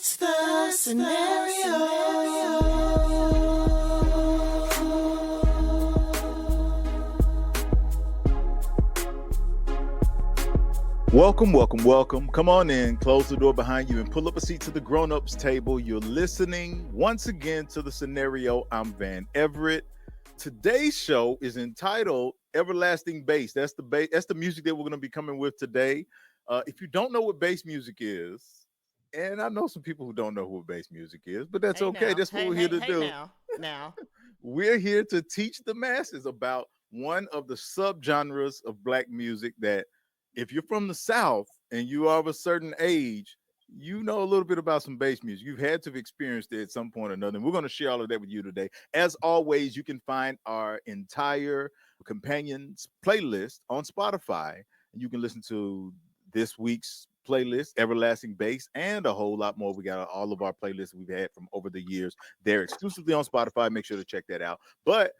What's the scenario? Welcome. Come on in, close the door behind you, and pull up a seat to the grown-ups table. You're listening once again to the scenario. I'm Van Everett. Today's show is entitled Everlasting Bass. That's the music that we're going to be coming with today. If you don't know what bass music is, and I know some people who don't know what bass music is, but that's okay. Now. That's what we're here to do. Now. We're here to teach the masses about one of the subgenres of black music that, if you're from the South and you are of a certain age, you know a little bit about some bass music. You've had to have experienced it at some point or another. And we're going to share all of that with you today. As always, you can find our entire companions playlist on Spotify. And you can listen to this week's playlist, Everlasting Bass, and a whole lot more. We got all of our playlists we've had from over the years. They're exclusively on Spotify. Make sure to check that out. But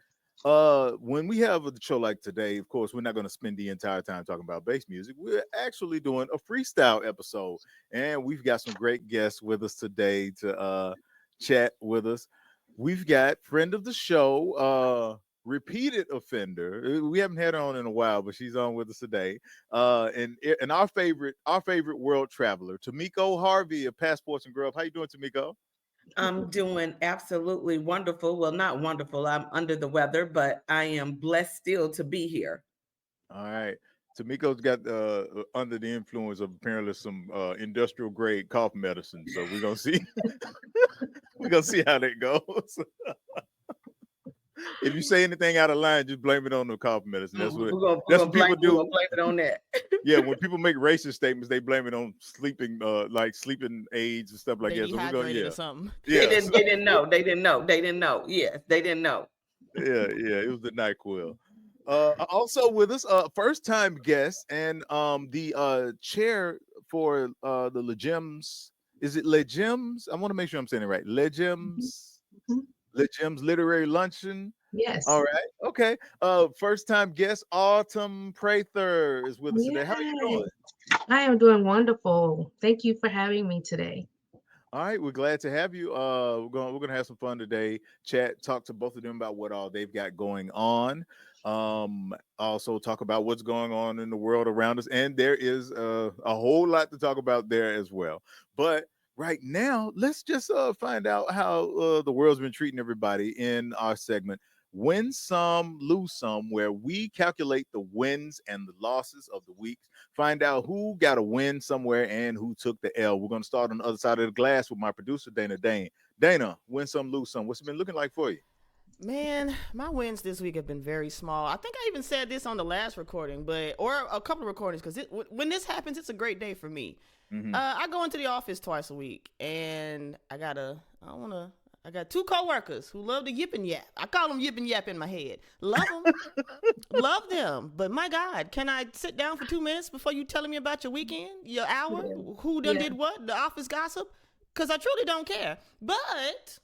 when we have a show like today, of course, we're not going to spend the entire time talking about bass music. We're actually doing a freestyle episode, and we've got some great guests with us today to chat with us. We've got friend of the show, repeated offender. We haven't had her on in a while, but she's on with us today. And our favorite world traveler, Tomiko Harvey of Passports and Grub. How you doing, Tomiko? I'm doing absolutely wonderful. Well, not wonderful. I'm under the weather, but I am blessed still to be here. All right. Tomiko's got under the influence of apparently some industrial grade cough medicine. So we're gonna see. We're gonna see how that goes. If you say anything out of line, just blame it on the cough medicine. That's what people do. We're blame it on that. Yeah, when people make racist statements, they blame it on sleeping, like sleeping aids and stuff like that. So dehydrated or something. Yeah, They didn't know. Yes, they didn't know. Yeah. It was the NyQuil. Also with us, first time guest and the chair for the Gemmes. Is it Gemmes? I want to make sure I'm saying it right. Gemmes. Gemmes Literary Luncheon. Yes. All right. Okay. First time guest Autumn Prather is with us today. How are you doing? I am doing wonderful. Thank you for having me today. All right, we're glad to have you. We're gonna have some fun today. Talk to both of them about what all they've got going on. Also talk about what's going on in the world around us, and there is a whole lot to talk about there as well. But right now, let's just find out how the world's been treating everybody in our segment. Win some, lose some, where we calculate the wins and the losses of the week. Find out who got a win somewhere and who took the L. We're going to start on the other side of the glass with my producer, Dana Dane. Dana, win some, lose some. What's it been looking like for you? Man, my wins this week have been very small. I think I even said this on the last recording, or a couple of recordings, because when this happens, it's a great day for me. Mm-hmm. I go into the office twice a week, and I got two coworkers who love to yip and yap. I call them yip and yap in my head. Love them. Love them. But my God, can I sit down for 2 minutes before you telling me about your weekend, your hour, who done did what, the office gossip? Because I truly don't care. But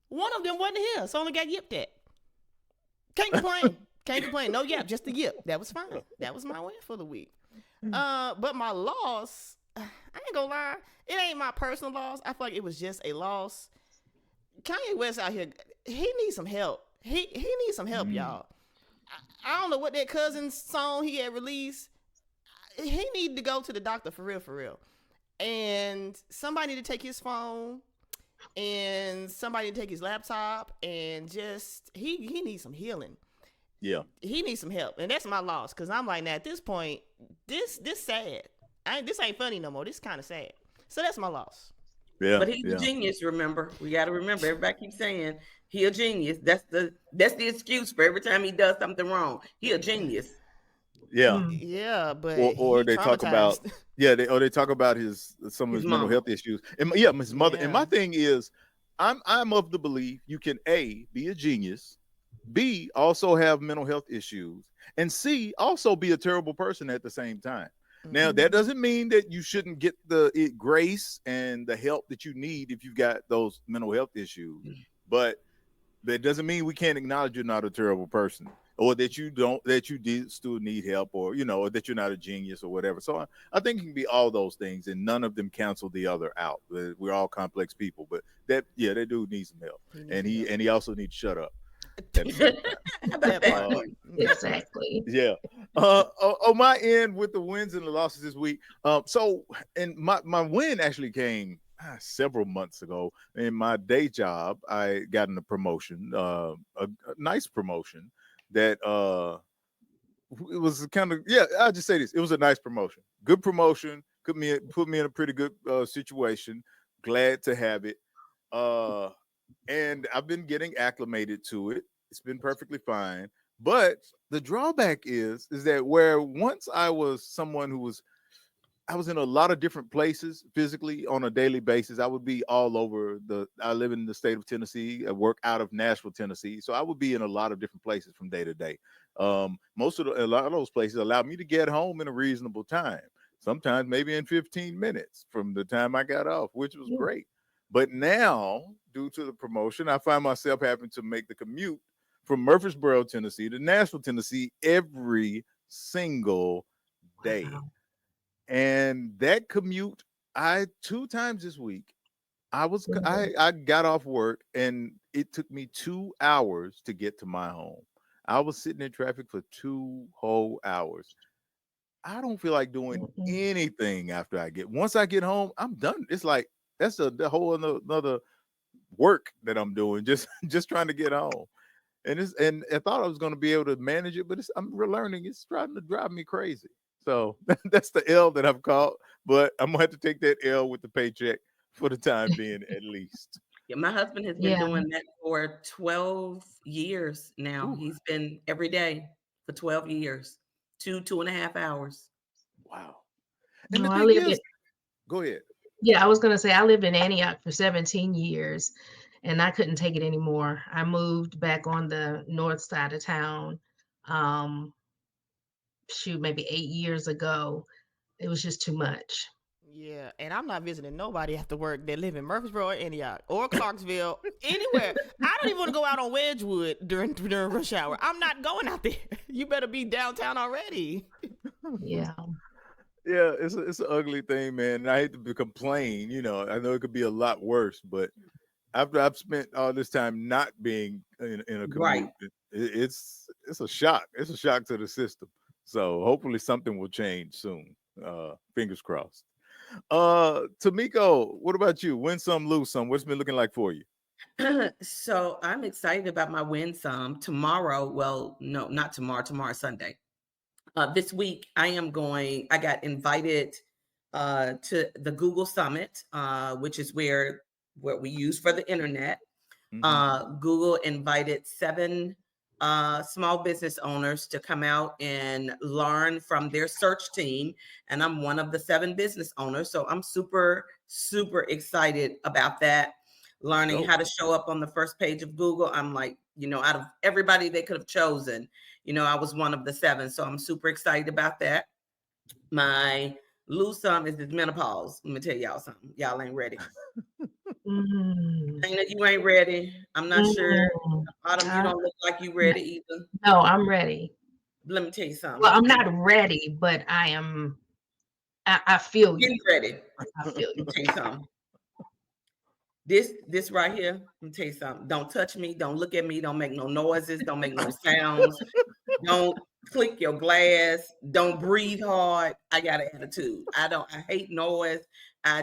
one of them wasn't here, so I only got yipped at. Can't complain. No yap, just the yip. That was fine. That was my win for the week. But my loss, I ain't gonna lie, it ain't my personal loss. I feel like it was just a loss. Kanye West out here, he needs some help. He needs some help, y'all. I don't know what that cousin's song he had released. He needed to go to the doctor for real. And somebody need to take his phone, and somebody need to take his laptop, and just he needs some healing. Yeah, he needs some help, and that's my loss. Because I'm like, now at this point, this sad. This ain't funny no more. This kind of sad. So that's my loss. Yeah, but he's a genius. Remember, we got to remember. Everybody keeps saying he a genius. That's the excuse for every time he does something wrong. He a genius. Yeah, but or they talk about they talk about some of his mental health issues. And his mother. And my thing is, I'm of the belief you can A, be a genius, B, also have mental health issues, and C, also be a terrible person at the same time. Now, that doesn't mean that you shouldn't get the grace and the help that you need if you've got those mental health issues. But that doesn't mean we can't acknowledge you're not a terrible person. or that you still need help, or or that you're not a genius or whatever. So I think it can be all those things, and none of them cancel the other out. We're all complex people, but that dude needs some help, and he also needs to shut up at the same time. About that. Exactly. Yeah. On my end, with the wins and the losses this week. So, and my win actually came several months ago. In my day job, I got in a promotion, a nice promotion that it was kind of, I'll just say this. It was a nice promotion. Good promotion. Put me in a pretty good situation. Glad to have it. And I've been getting acclimated to it. It's been perfectly fine. But the drawback is that where once I was someone who I was in a lot of different places physically on a daily basis. I would be all over I live in the state of Tennessee. I work out of Nashville, Tennessee. So I would be in a lot of different places from day to day. A lot of those places allowed me to get home in a reasonable time. Sometimes maybe in 15 minutes from the time I got off, which was great. But now, due to the promotion, I find myself having to make the commute from Murfreesboro, Tennessee to Nashville, Tennessee every single day. Wow. And that commute, 2 times this week, I got off work and it took me 2 hours to get to my home. I was sitting in traffic for 2 whole hours. I don't feel like doing anything after once I get home, I'm done. It's like that's the whole another work that I'm doing, just trying to get home. And I thought I was going to be able to manage it, but I'm relearning. It's trying to drive me crazy. So that's the L that I've caught, but I'm gonna have to take that L with the paycheck for the time being, at least. Yeah, my husband has been doing that for 12 years now. Ooh. He's been every day for 12 years, 2.5 hours. Wow. And no, go ahead. Yeah, I was gonna say I lived in Antioch for 17 years, and I couldn't take it anymore. I moved back on the north side of town. Maybe 8 years ago. It was just too much. Yeah, and I'm not visiting nobody after work that live in Murfreesboro or Antioch or Clarksville, anywhere. I don't even want to go out on Wedgwood during rush hour. I'm not going out there. You better be downtown already. Yeah. Yeah, it's an ugly thing, man. And I hate to complain. I know it could be a lot worse, but after I've spent all this time not being in a commute, right. It's a shock. It's a shock to the system. So hopefully something will change soon. Fingers crossed. Tomiko, what about you? Win some, lose some. What's been looking like for you? So I'm excited about my win some tomorrow. Well, no, not tomorrow. Tomorrow's Sunday. This week I got invited to the Google Summit, which is what we use for the internet. Mm-hmm. Google invited 7 small business owners to come out and learn from their search team. And I'm one of the 7 business owners. So I'm super, super excited about that. Learning how to show up on the first page of Google. I'm like, out of everybody they could have chosen, I was one of the 7. So I'm super excited about that. My lose some is this menopause. Let me tell y'all something. Y'all ain't ready. Dana, you ain't ready. I'm not sure. Autumn, you don't look like you ready either. No, I'm ready. Let me tell you something. Well, I'm not ready, but I am. I feel you. Getting ready. I feel you. Let me tell you something. This right here, let me tell you something. Don't touch me. Don't look at me. Don't make no noises. Don't make no sounds. Don't click your glass. Don't breathe hard. I got an attitude. I hate noise. I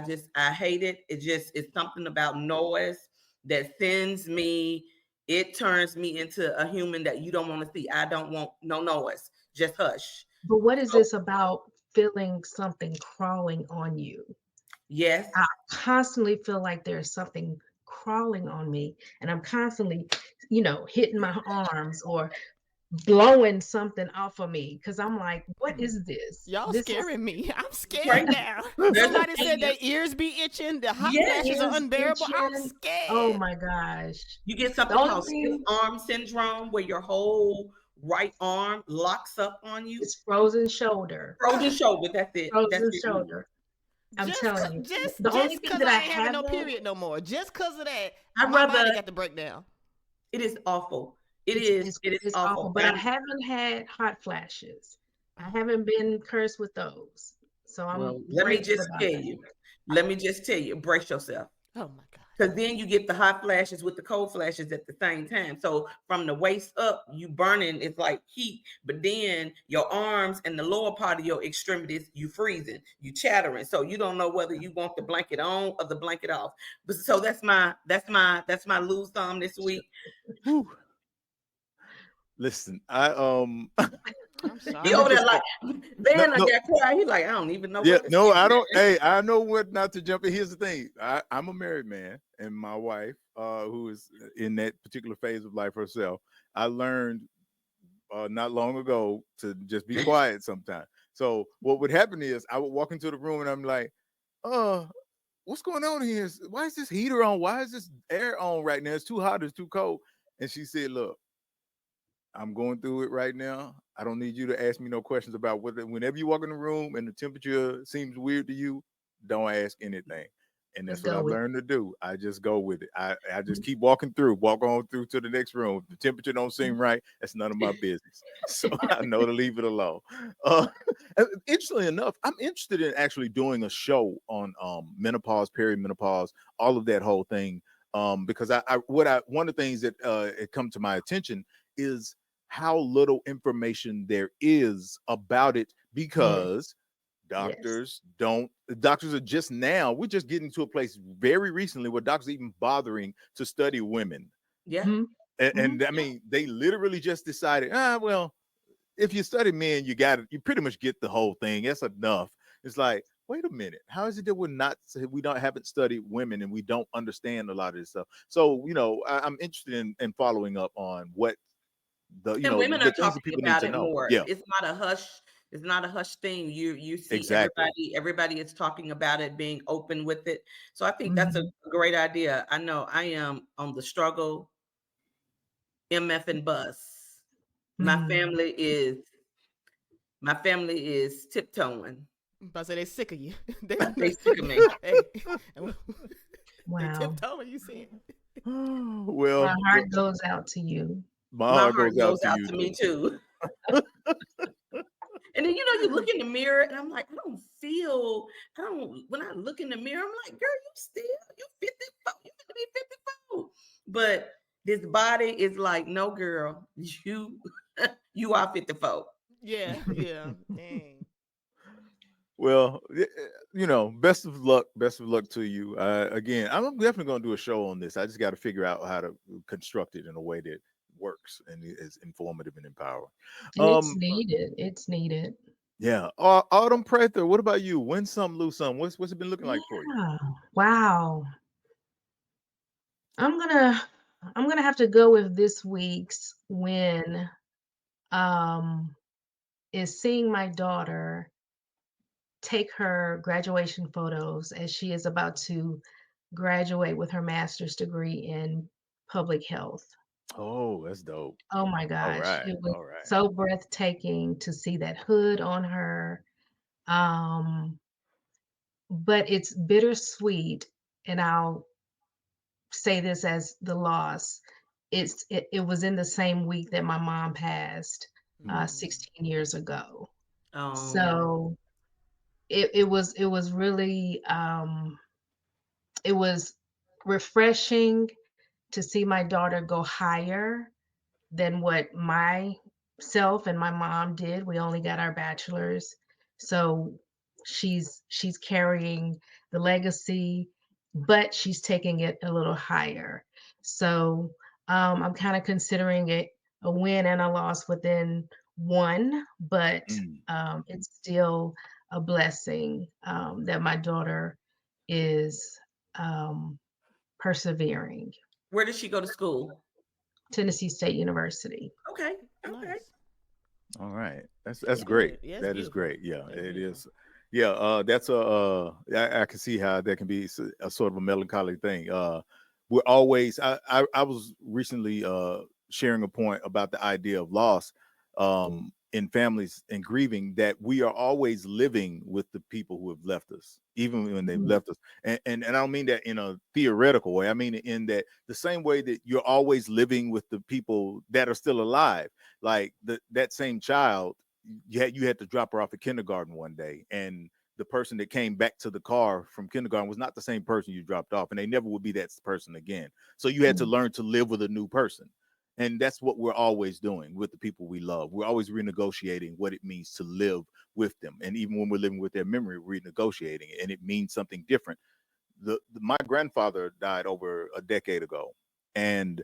hate it. It's something about noise that sends me. It turns me into a human that you don't want to see. I don't want no noise. Just hush. But what is this about feeling something crawling on you? Yes. I constantly feel like there's something crawling on me, and I'm constantly, hitting my arms or blowing something off of me because I'm like, what is this? Y'all scaring me. I'm scared now. Somebody said their ears be itching. The hot flashes are unbearable. I'm scared. Oh my gosh. You get something called stiff arm syndrome where your whole right arm locks up on you. It's frozen shoulder. Frozen shoulder. That's it. Frozen shoulder. I'm telling you. The only thing that I have no period no more. Just because of that, my body got the breakdown. It is awful. It is it's awful. awful. But I haven't had hot flashes. I haven't been cursed with those. So I'm Well, grateful about that. let me just tell you, brace yourself. Oh my God. Because then you get the hot flashes with the cold flashes at the same time. So from the waist up, you burning, it's like heat. But then your arms and the lower part of your extremities, you freezing, you chattering. So you don't know whether you want the blanket on or the blanket off. But so that's my lose thumb this week. Whew. Listen, I'm sorry. He over there just like, no, Van, I no, got quiet. He's like, I don't even know yeah, what to no, say. I don't. Hey, I know what not to jump in. Here's the thing: I'm a married man, and my wife, who is in that particular phase of life herself, I learned not long ago to just be quiet sometimes. So what would happen is I would walk into the room and I'm like, what's going on here? Why is this heater on? Why is this air on right now? It's too hot, it's too cold. And she said, look, I'm going through it right now. I don't need you to ask me no questions about whenever you walk in the room and the temperature seems weird to you, don't ask anything. And that's Just what go I've with learned to do. I just go with it. I just keep walk on through to the next room. If the temperature don't seem right, that's none of my business. So I know to leave it alone. Uh, Interestingly enough, I'm interested in actually doing a show on menopause, perimenopause, all of that whole thing. Because one of the things that it come to my attention is how little information there is about it, because yes. doctors are just now, we're just getting to a place very recently where doctors are even bothering to study women. Yeah. Mhm. And I mean, they literally just decided, well, if you study men, you pretty much get the whole thing. That's enough. It's like, wait a minute, how is it that we haven't studied women and we don't understand a lot of this stuff? So, I'm interested in following up on what And women the are things that talking people need about to it know. more. Yeah, It's not a hush. It's not a hush thing. You see exactly. everybody is talking about it, being open with it. So I think that's a Mhm. great idea. I know I am on the struggle MF and bus. My Mhm. family is my family is tiptoeing. I'm about to say they sick of you. They sick of me. Hey, they Wow. tiptoeing. You see it. My Well, heart goes out to you. my My heart heart goes out goes to out you to me too. too. And then you look in the mirror and I'm like, I don't when I look in the mirror, I'm like, girl, you 54, you gonna be 54. But this body is like, no, girl, you you are 54. Yeah, yeah. Dang. Well, best of luck. Best of luck to you. Again, I'm definitely going to do a show on this. I just got to figure out how to construct it in a way that works and is informative and empowering. It's Um, needed. It's needed. yeah. Autumn Prather, what about you? Win some, lose some. What's it been looking like for you? Yeah. Wow. I'm gonna I'm gonna have to go with this week's win. Um, is seeing my daughter take her graduation photos as she is about to graduate with her master's degree in public health. Oh, that's dope. Oh my All gosh, right. it was All right. so breathtaking to see that hood on her. Um, but it's bittersweet, and I'll say this as the loss. It was in the same week that my mom passed Mm. 16 years ago. Um, So it was really it was refreshing to see my daughter go higher than what myself and my mom did. We only got our bachelors. So she's carrying the legacy, but she's taking it a little higher. So I'm kind of considering it a win and a loss within one, but Mm. it's still a blessing that my daughter is um, persevering. where did she go to school? Tennessee State University. Okay, okay. Nice. All right. That's That's great. good. Yeah, it's That is beautiful. great. Yeah, That's it beautiful. is. Yeah, that's I can see how that can be a sort of a melancholy thing. We're always I was recently sharing a point about the idea of loss. in families and grieving, that we are always living with the people who have left us, even when they've left us. And I don't mean that in a theoretical way. I mean in that the same way that you're always living with the people that are still alive. Like that same child, you had to drop her off at kindergarten one day, and the person that came back to the car from kindergarten was not the same person you dropped off, and they never would be that person again. So you had to learn to live with a new person. And that's what we're always doing with the people we love. We're always renegotiating what it means to live with them. And even when we're living with their memory, we're renegotiating it, and it means something different. My grandfather died over a decade ago, and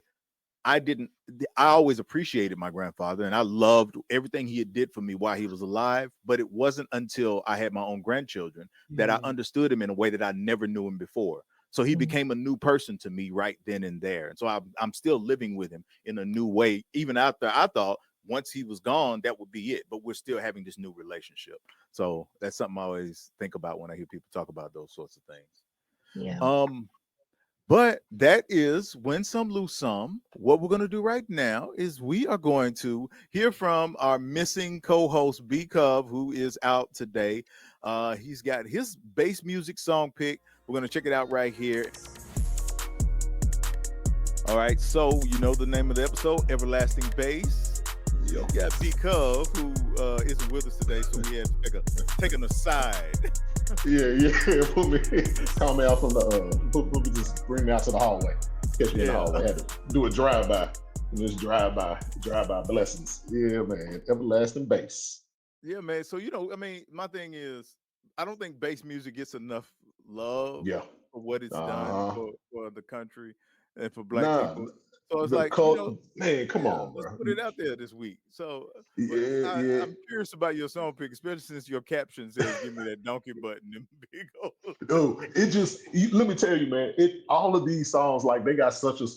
I didn't. I always appreciated my grandfather, and I loved everything he did for me while he was alive. But it wasn't until I had my own grandchildren that I understood him in a way that I never knew him before. So he became a new person to me right then and there. And so I'm still living with him in a new way, even after I thought once he was gone, that would be it. But we're still having this new relationship. So that's something I always think about when I hear people talk about those sorts of things. Yeah. But that is Win Some, Lose Some. What we're going to do right now is we are going to hear from our missing co-host, B Cub, who is out today. He's got his bass music song pick. We're going to check it out right here. All right, so you know the name of the episode, Everlasting Bass. You got B Cub, who isn't with us today, so we had to take an aside. Yeah. Put me, call me out from the, put me, just bring me out to the hallway. Catch me in the hallway. I had to do a drive-by. Just drive-by blessings. Yeah, man. Everlasting bass. Yeah, man. So, I mean, my thing is, I don't think bass music gets enough love for what it's done for the country and for Black people. So it's like, man, come on, let's bro. put it out there this week. So Yeah. I'm curious about your song pick, especially since your caption says, "Give me that donkey button and big old." Dude, let me tell you, man, all of these songs, like they got such a,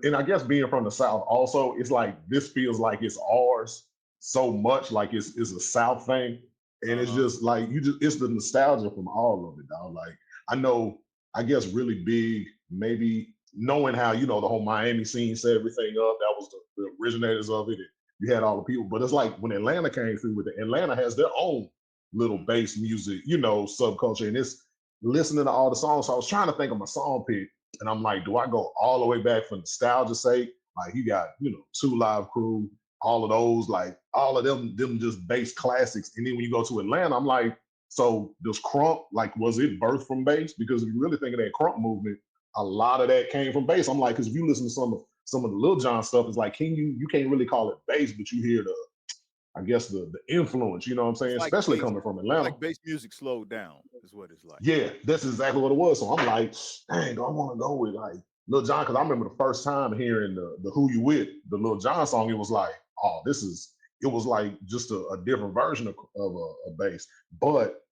and I guess being from the South also, it's like, this feels like it's ours so much, like it's a South thing. And it's just like, it's the nostalgia from all of it, dog. Like, I know, I guess really big, maybe knowing how, the whole Miami scene set everything up, that was the originators of it. And you had all the people, but it's like when Atlanta came through with it, Atlanta has their own little bass music, subculture. And it's listening to all the songs. So I was trying to think of my song pick, and I'm like, do I go all the way back for nostalgia's sake? Like, you got, Two Live Crew, all of those, like all of them just bass classics. And then when you go to Atlanta, I'm like, so does crunk, like, was it birthed from bass? Because if you really think of that crunk movement, a lot of that came from bass. I'm like, because if you listen to some of the Lil Jon stuff, it's like, you can't really call it bass, but you hear I guess the influence, you know what I'm saying? Like Especially bass, coming from Atlanta. like bass music slowed down is what it's like. Yeah, that's exactly what it was. So I'm like, dang, do I want to go with like Lil Jon? Because I remember the first time hearing the Who You With, the Lil Jon song, it was like, oh, it was like just a different version of a bass. But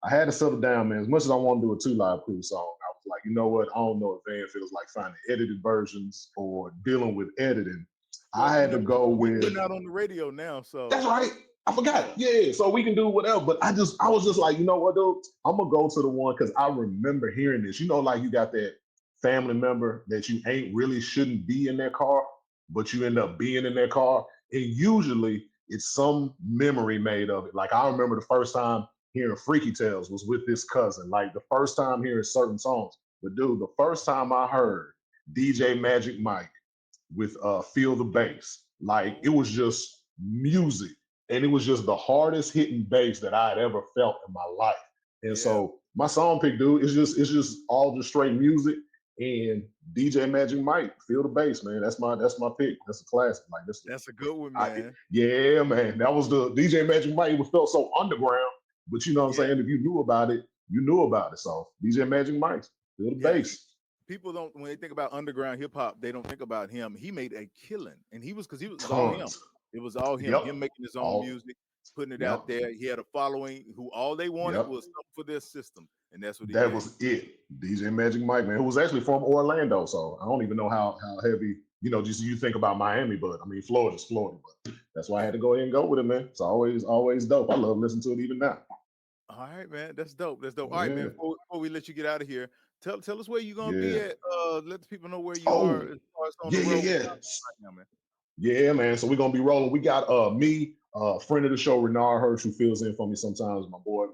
I had to settle down, man. As much as I want to do a Two Live Crew song, I was like, you know what? I don't know if Van feels like finding edited versions or dealing with editing. Well, I had to go with. We're not on the radio now, so that's right. I forgot. Yeah, so we can do whatever. But I was just like, you know what, dude? I'm gonna go to the one because I remember hearing this. Like you got that family member that you ain't really shouldn't be in their car, but you end up being in their car. And usually it's some memory made of it. Like I remember the first time hearing Freaky Tales was with this cousin. Like the first time hearing certain songs. But dude, the first time I heard DJ Magic Mike with Feel the Bass, like it was just music. And it was just the hardest hitting bass that I had ever felt in my life. And so my song pick, dude, it's just all just straight music. And DJ Magic Mike, Feel the Bass, man. That's my pick. That's a classic. Like that's a good one, man. Yeah, man. That was the DJ Magic Mike. It felt so underground, but you know what I'm saying? If you knew about it, you knew about it. So DJ Magic Mike, Feel the Bass. People don't, when they think about underground hip hop, they don't think about him. He made a killing, and he was Tons. all him. It was all him. Him making his own music, putting it out there. He had a following who all they wanted was something for their system, and that's what he did. That was it. DJ Magic Mike, man, who was actually from Orlando. So I don't even know how heavy, just you think about Miami, but I mean Florida's Florida. But that's why I had to go ahead and go with it, man. It's always dope. I love listening to it even now. All right, man. That's dope. All right, man. Before we let you get out of here, tell us where you're gonna be at. Let the people know where you are as far as on the road. Yeah. Right now, man. Yeah, man. So we're gonna be rolling. We got me Friend of the show, Renard Hirsch, who fills in for me sometimes. My boy, my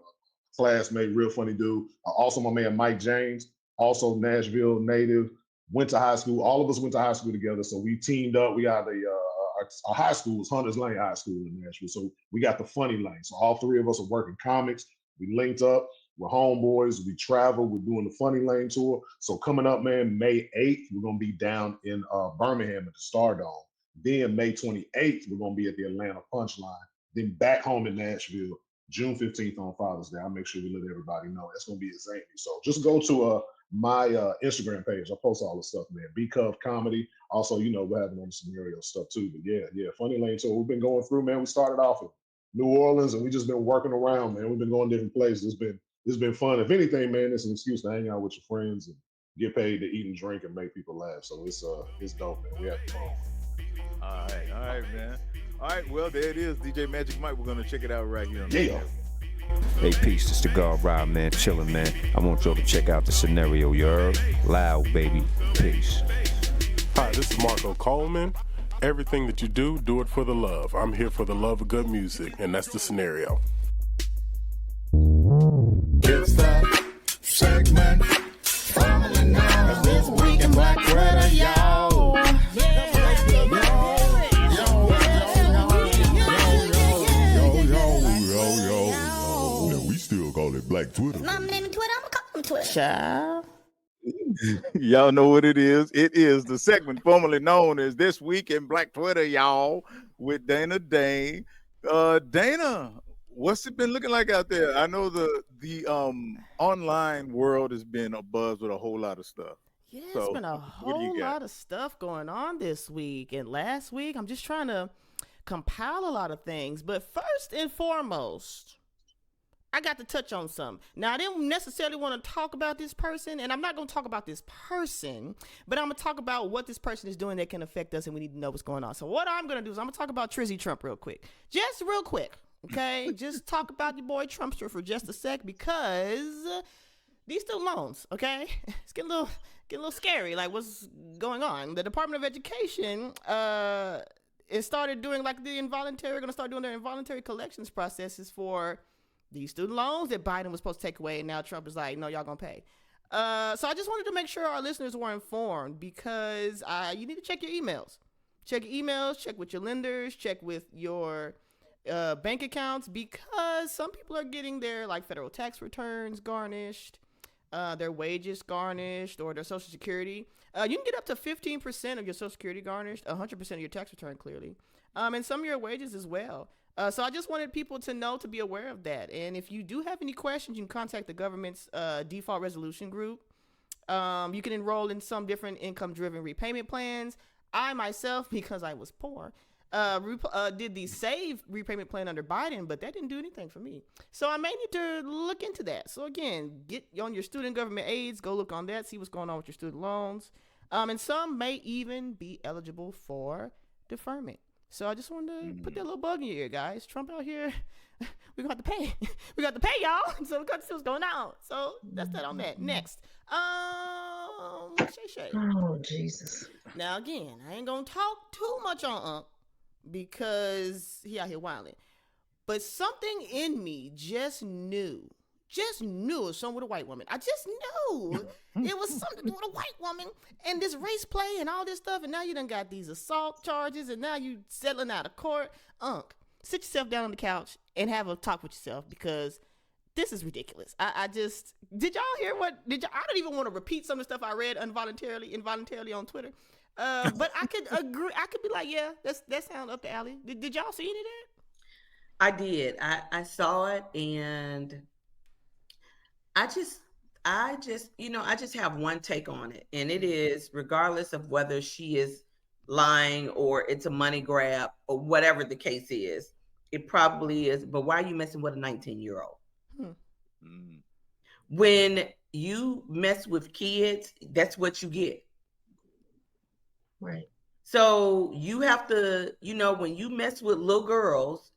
classmate, real funny dude. Also, my man Mike James, also Nashville native. Went to high school. All of us went to high school together. So we teamed up. We got our high school was Hunters Lane High School in Nashville. So we got the funny lane. So all three of us are working comics. We linked up. We're homeboys. We travel. We're doing the funny lane tour. So coming up, man, May 8th, we're going to be down in Birmingham at the Stardome. Then May 28th, we're going to be at the Atlanta Punchline. Then back home in Nashville, June 15th on Father's Day. I'll make sure we let everybody know. That's going to be at Zany. So just go to my Instagram page. I post all the stuff, man. B-Cuff Comedy. Also, we're having on scenario stuff too. But yeah, Funny Lane Tour. We've been going through, man. We started off in New Orleans and we just been working around, man. We've been going different places. It's been fun. If anything, man, it's an excuse to hang out with your friends and get paid to eat and drink and make people laugh. So it's dope, man. We have fun. All right, man. All right, well, there it is. DJ Magic Mike. We're going to check it out right here. Yeah. Hey, peace. It's the God Ride, man. Chillin', man. I want y'all to check out the scenario, you heard? Loud, baby. Peace. Hi, this is Marco Coleman. Everything that you do, do it for the love. I'm here for the love of good music, and that's the scenario. It's the segment formerly known as This Week in Black Prather, y'all. We still call it Black Twitter. I'm naming Twitter. I'm gonna call him Twitter. Child. Y'all know what it is. It is the segment formerly known as This Week in Black Twitter, y'all, with Dana Dane. Dana, what's it been looking like out there? I know the online world has been abuzz with a whole lot of stuff. Yeah, it's been a whole lot of stuff going on this week and last week. I'm just trying to compile a lot of things. But first and foremost, I got to touch on something. Now, I didn't necessarily want to talk about this person, and I'm not going to talk about this person, but I'm going to talk about what this person is doing that can affect us, and we need to know what's going on. So what I'm going to do is I'm going to talk about Trizzy Trump real quick. Just real quick, okay? Just talk about your boy Trumpster for just a sec, because these student loans, okay? It's getting a little scary, like what's going on. The Department of Education it started doing like going to start doing their involuntary collections processes for these student loans that Biden was supposed to take away, and now Trump is like, no, y'all gonna pay. So I just wanted to make sure our listeners were informed, because you need to check your emails. Check your emails, check with your lenders, check with your bank accounts, because some people are getting their like federal tax returns garnished, their wages garnished, or their Social Security. You can get up to 15% of your Social Security garnished, 100% of your tax return clearly, and some of your wages as well. So I just wanted people to know, to be aware of that. And if you do have any questions, you can contact the government's default resolution group. You can enroll in some different income-driven repayment plans. I myself, because I was poor, did the SAVE repayment plan under Biden, but that didn't do anything for me. So I may need to look into that. So again, get on your student government aids, go look on that, see what's going on with your student loans. And some may even be eligible for deferment. So I just wanted to put that little bug in your ear, guys. Trump out here, we gonna have to pay. We got to pay, y'all. So we got to see what's going on. So that's that on that. Next, Shay. Oh, Jesus. Now again, I ain't gonna talk too much on because he out here wilding. But something in me just knew it was something with a white woman. I just knew it was something to do with a white woman and this race play and all this stuff. And now you done got these assault charges, and now you settling out of court. Sit yourself down on the couch and have a talk with yourself, because this is ridiculous. Did y'all hear I don't even want to repeat some of the stuff I read involuntarily on Twitter. But I could agree. I could be like, yeah, that sounds up the alley. Did y'all see any of that? I did. I saw it, and I just have one take on it, and it is, regardless of whether she is lying or it's a money grab or whatever the case is, it probably is. But why are you messing with a 19-year-old? When you mess with kids, that's what you get. Right. So you have to, when you mess with little girls,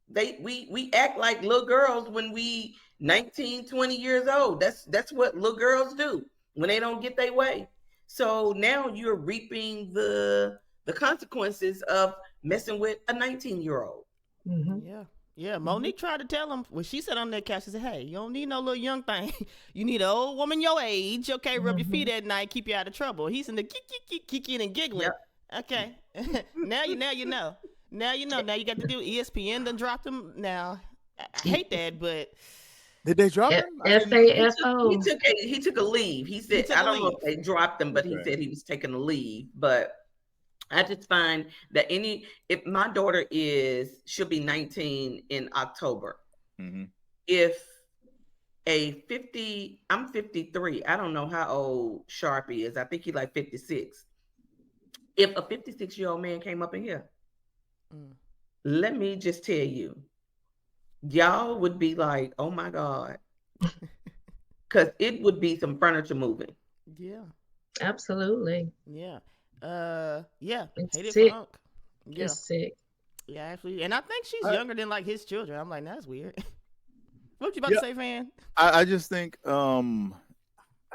we act like little girls when we 19, 20 years old. That's what little girls do when they don't get their way. So now you're reaping the consequences of messing with a 19-year-old. Yeah. Yeah, Monique tried to tell him when she sat on that couch. She said, "Hey, you don't need no little young thing. You need an old woman your age. Okay, rub your feet at night, keep you out of trouble." He's in the kicking and giggling. Yep. Okay, now you know. Now you know. Now you got to do ESPN. Done dropped him. Now I hate that, but did they drop him? FAFO. He took a leave. He said, I don't know if they dropped him, but he said he was taking a leave. But I just find that if my daughter she'll be 19 in October. If I'm 53. I don't know how old Sharpe is. I think he's like 56. If a 56-year-old man came up in here, let me just tell you, y'all would be like, oh my God. Because it would be some furniture moving. Yeah. Absolutely. Yeah. Yeah. It's sick. Yeah. It's sick. Yeah, actually. And I think she's younger than like his children. I'm like, that's weird. What you about to say, Fan? I just think I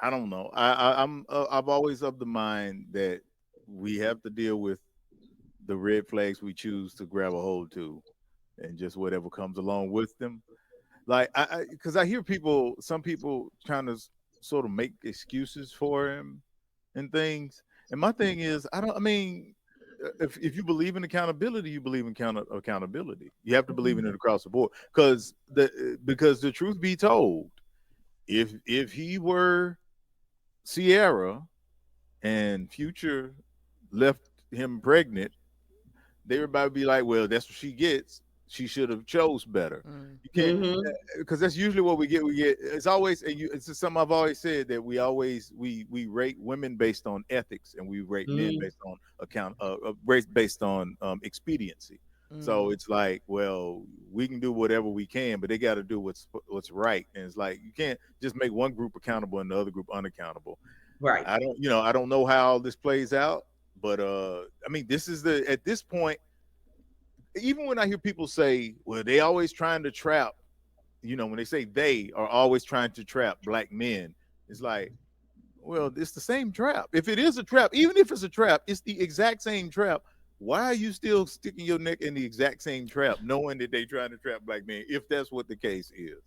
don't know. I've always of the mind that we have to deal with the red flags we choose to grab a hold to, and just whatever comes along with them. Like because I hear some people trying to sort of make excuses for him and things. And my thing is, if you believe in accountability, you believe in accountability. You have to believe in it across the board. Because the truth be told, if he were Sierra and Future left him pregnant, everybody would be like, well, that's what she gets. She should have chose better. You can't, because that's usually what we get. It's always, it's just something I've always said, that we rate women based on ethics, and we rate men based on expediency. So it's like, well, we can do whatever we can, but they got to do what's right. And it's like, you can't just make one group accountable and the other group unaccountable. Right. I don't know how this plays out, but this is at this point. Even when I hear people say, well, they always trying to trap, when they say they are always trying to trap black men, it's like, well, it's the same trap. If it is a trap, even if it's a trap, it's the exact same trap. Why are you still sticking your neck in the exact same trap, knowing that they trying to trap black men, if that's what the case is?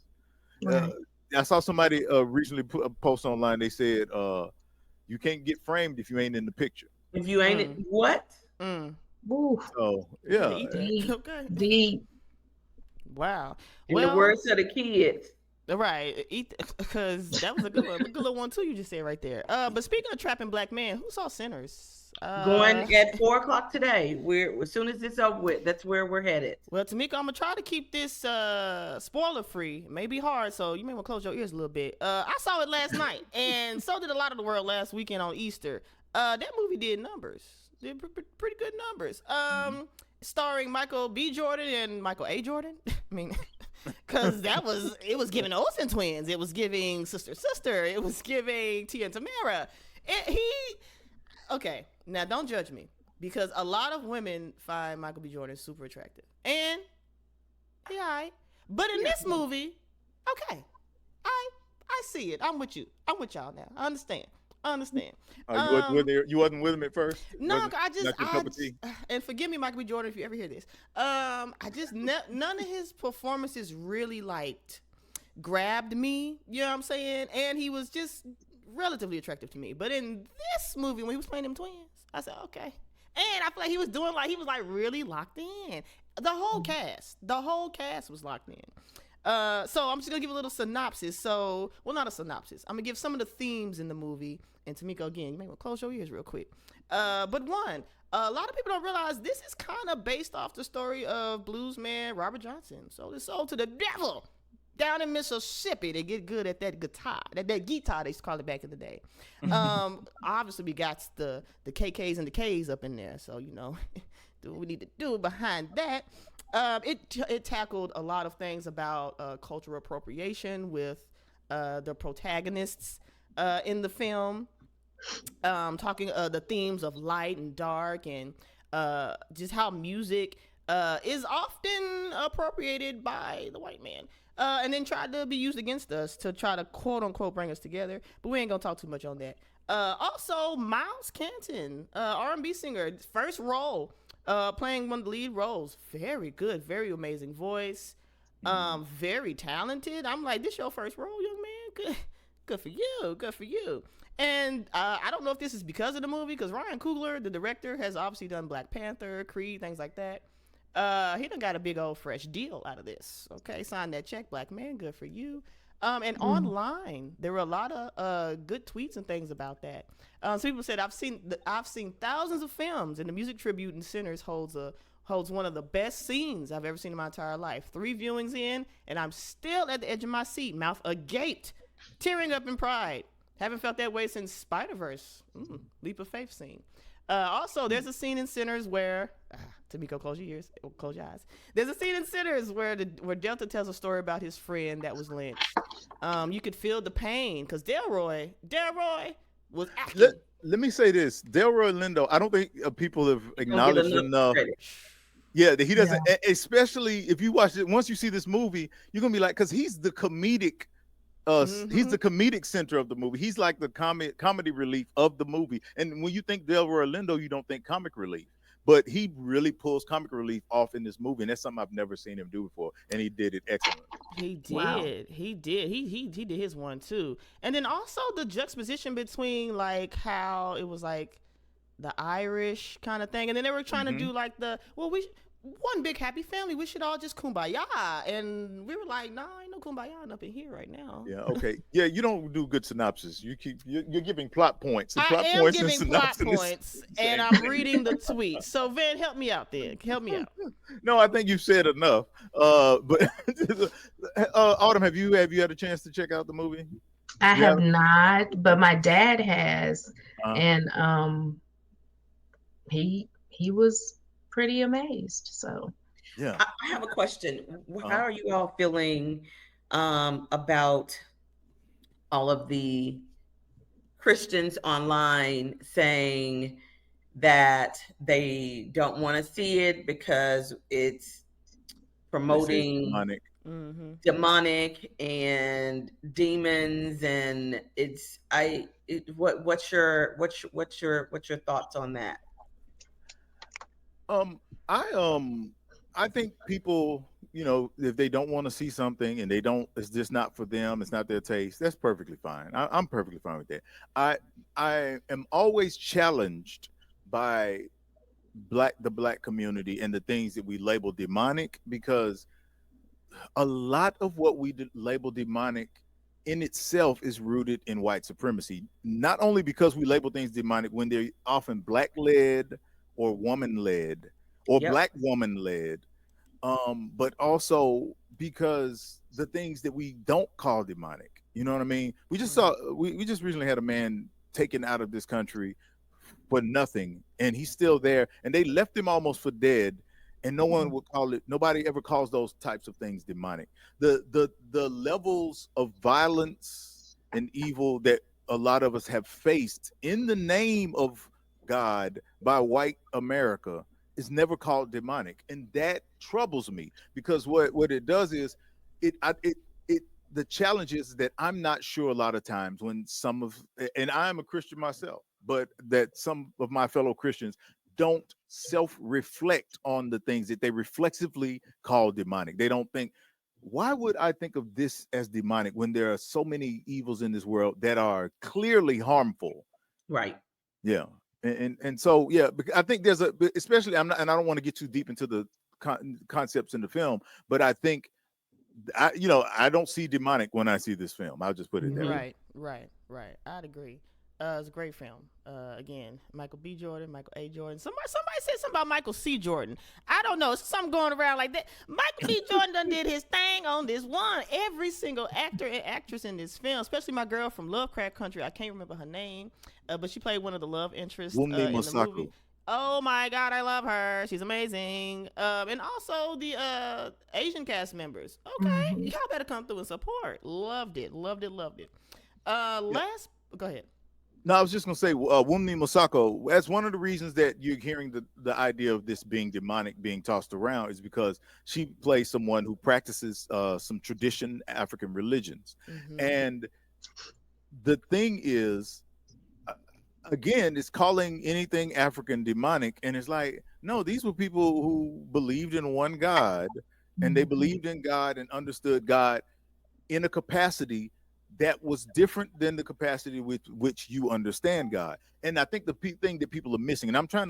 Right. I saw somebody recently put a post online. They said, you can't get framed if you ain't in the picture. If you ain't what? Ooh. So yeah. Deep. Wow. In the words of the kids. Right. Because that was a good one too, you just said right there. But speaking of trapping black men, who saw Sinners? Going at 4:00 today. As soon as it's over with, that's where we're headed. Well, Tomiko, I'm gonna try to keep this spoiler free. It may be hard, so you may want to close your ears a little bit. I saw it last night, and so did a lot of the world last weekend on Easter. That movie did numbers. Did pretty good numbers. Starring Michael B. Jordan and Michael A. Jordan. I mean, because it was giving Olsen twins. It was giving Sister. It was giving Tia and Tamara. Okay, now don't judge me, because a lot of women find Michael B. Jordan super attractive. And he alright. But in this movie, okay, I see it. I'm with you. I'm with y'all now. I understand. You wasn't with him at first? No, and forgive me, Michael B. Jordan, if you ever hear this. None of his performances really grabbed me. You know what I'm saying? And he was just relatively attractive to me. But in this movie, when he was playing them twins, I said, okay. And I feel like he was doing really locked in. The whole cast was locked in. So I'm just gonna give a little synopsis. Not a synopsis. I'm gonna give some of the themes in the movie. And Tomiko, again, you may want to close your ears real quick. But one, a lot of people don't realize this is kind of based off the story of bluesman Robert Johnson. Sold his soul to the devil down in Mississippi to get good at that guitar. That guitar they used to call it back in the day. Obviously we got the KKs and the Ks up in there. So, do what we need to do behind that. It tackled a lot of things about cultural appropriation with the protagonists in the film, talking the themes of light and dark, and just how music is often appropriated by the white man, and then tried to be used against us to try to quote unquote bring us together. But we ain't gonna talk too much on that. Also, Miles Canton, R&B singer, first role playing one of the lead roles. Very good, very amazing voice. Very talented. I'm like, this your first role, young man? Good for you. Good for you. And I don't know if this is because of the movie, because Ryan Coogler, the director, has obviously done Black Panther, Creed, things like that. He done got a big old fresh deal out of this. Okay, sign that check, black man. Good for you. And online, there were a lot of good tweets and things about that. So people said, I've seen thousands of films, and the music tribute in Sinners holds one of the best scenes I've ever seen in my entire life. 3 viewings in, and I'm still at the edge of my seat, mouth agape, tearing up in pride. Haven't felt that way since Spider-Verse. Leap of faith scene. Also, there's a scene in Sinners where Tomiko, close your eyes. There's a scene in Sinners where Delta tells a story about his friend that was lynched. You could feel the pain because Delroy was acting. Let me say this: Delroy Lindo. I don't think people have acknowledged enough. Yeah, that he doesn't. Yeah. Especially if you watch it, once you see this movie, you're gonna be like, because he's the comedic. He's the comedic center of the movie. He's like the comedy relief of the movie. And when you think Delroy Lindo, you don't think comic relief. But he really pulls comic relief off in this movie, and that's something I've never seen him do before. And he did it excellent. He did. Wow. He did. He did his one too. And then also the juxtaposition between like how it was like the Irish kind of thing, and then they were trying to do like one big happy family. We should all just kumbaya, and we were like, "Nah, ain't no kumbaya up in here right now." Yeah, okay, yeah. You don't do good synopsis. You're giving plot points. I am giving plot points, and I'm reading the tweets. So Van, help me out there. Help me out. No, I think you've said enough. But Autumn, have you had a chance to check out the movie? I have not, but my dad has, and he was pretty amazed. So yeah, I have a question. How are you all feeling about all of the Christians online saying that they don't want to see it because it's promoting demonic and demons, and what's your thoughts on that? I think people, if they don't want to see something and it's just not for them, it's not their taste, that's perfectly fine. I'm perfectly fine with that. I am always challenged by the black community and the things that we label demonic, because a lot of what we label demonic in itself is rooted in white supremacy. Not only because we label things demonic when they're often black-led or woman-led or black woman-led, but also because the things that we don't call demonic, you know what I mean? We just we just recently had a man taken out of this country for nothing, and he's still there, and they left him almost for dead, and no one would call it, nobody ever calls those types of things demonic. The levels of violence and evil that a lot of us have faced in the name of God by white America is never called demonic, and that troubles me, because what it does is the challenge is that I'm not sure a lot of times when and I'm a Christian myself, but that some of my fellow Christians don't self-reflect on the things that they reflexively call demonic. They don't think, why would I think of this as demonic when there are so many evils in this world that are clearly harmful? Right. Yeah. And so, yeah, I think there's especially, and I don't want to get too deep into the concepts in the film, but I think, I don't see demonic when I see this film. I'll just put it there. Right. I'd agree. It's a great film. Again, Michael B. Jordan, Michael A. Jordan. Somebody said something about Michael C. Jordan. I don't know. It's something going around like that. Michael B. Jordan done did his thing on this one. Every single actor and actress in this film, especially my girl from Lovecraft Country. I can't remember her name, but she played one of the love interests in the movie. Oh my God, I love her. She's amazing. And also the Asian cast members. Okay, y'all better come through and support. Loved it. Go ahead. No, I was just gonna say, Wunmi Mosaku. That's one of the reasons that you're hearing the idea of this being demonic being tossed around, is because she plays someone who practices some tradition African religions, and the thing is, again, it's calling anything African demonic, and it's like, No, these were people who believed in one God, and they believed in God and understood God in a capacity that was different than the capacity with which you understand God. And I think the thing that people are missing, and I'll try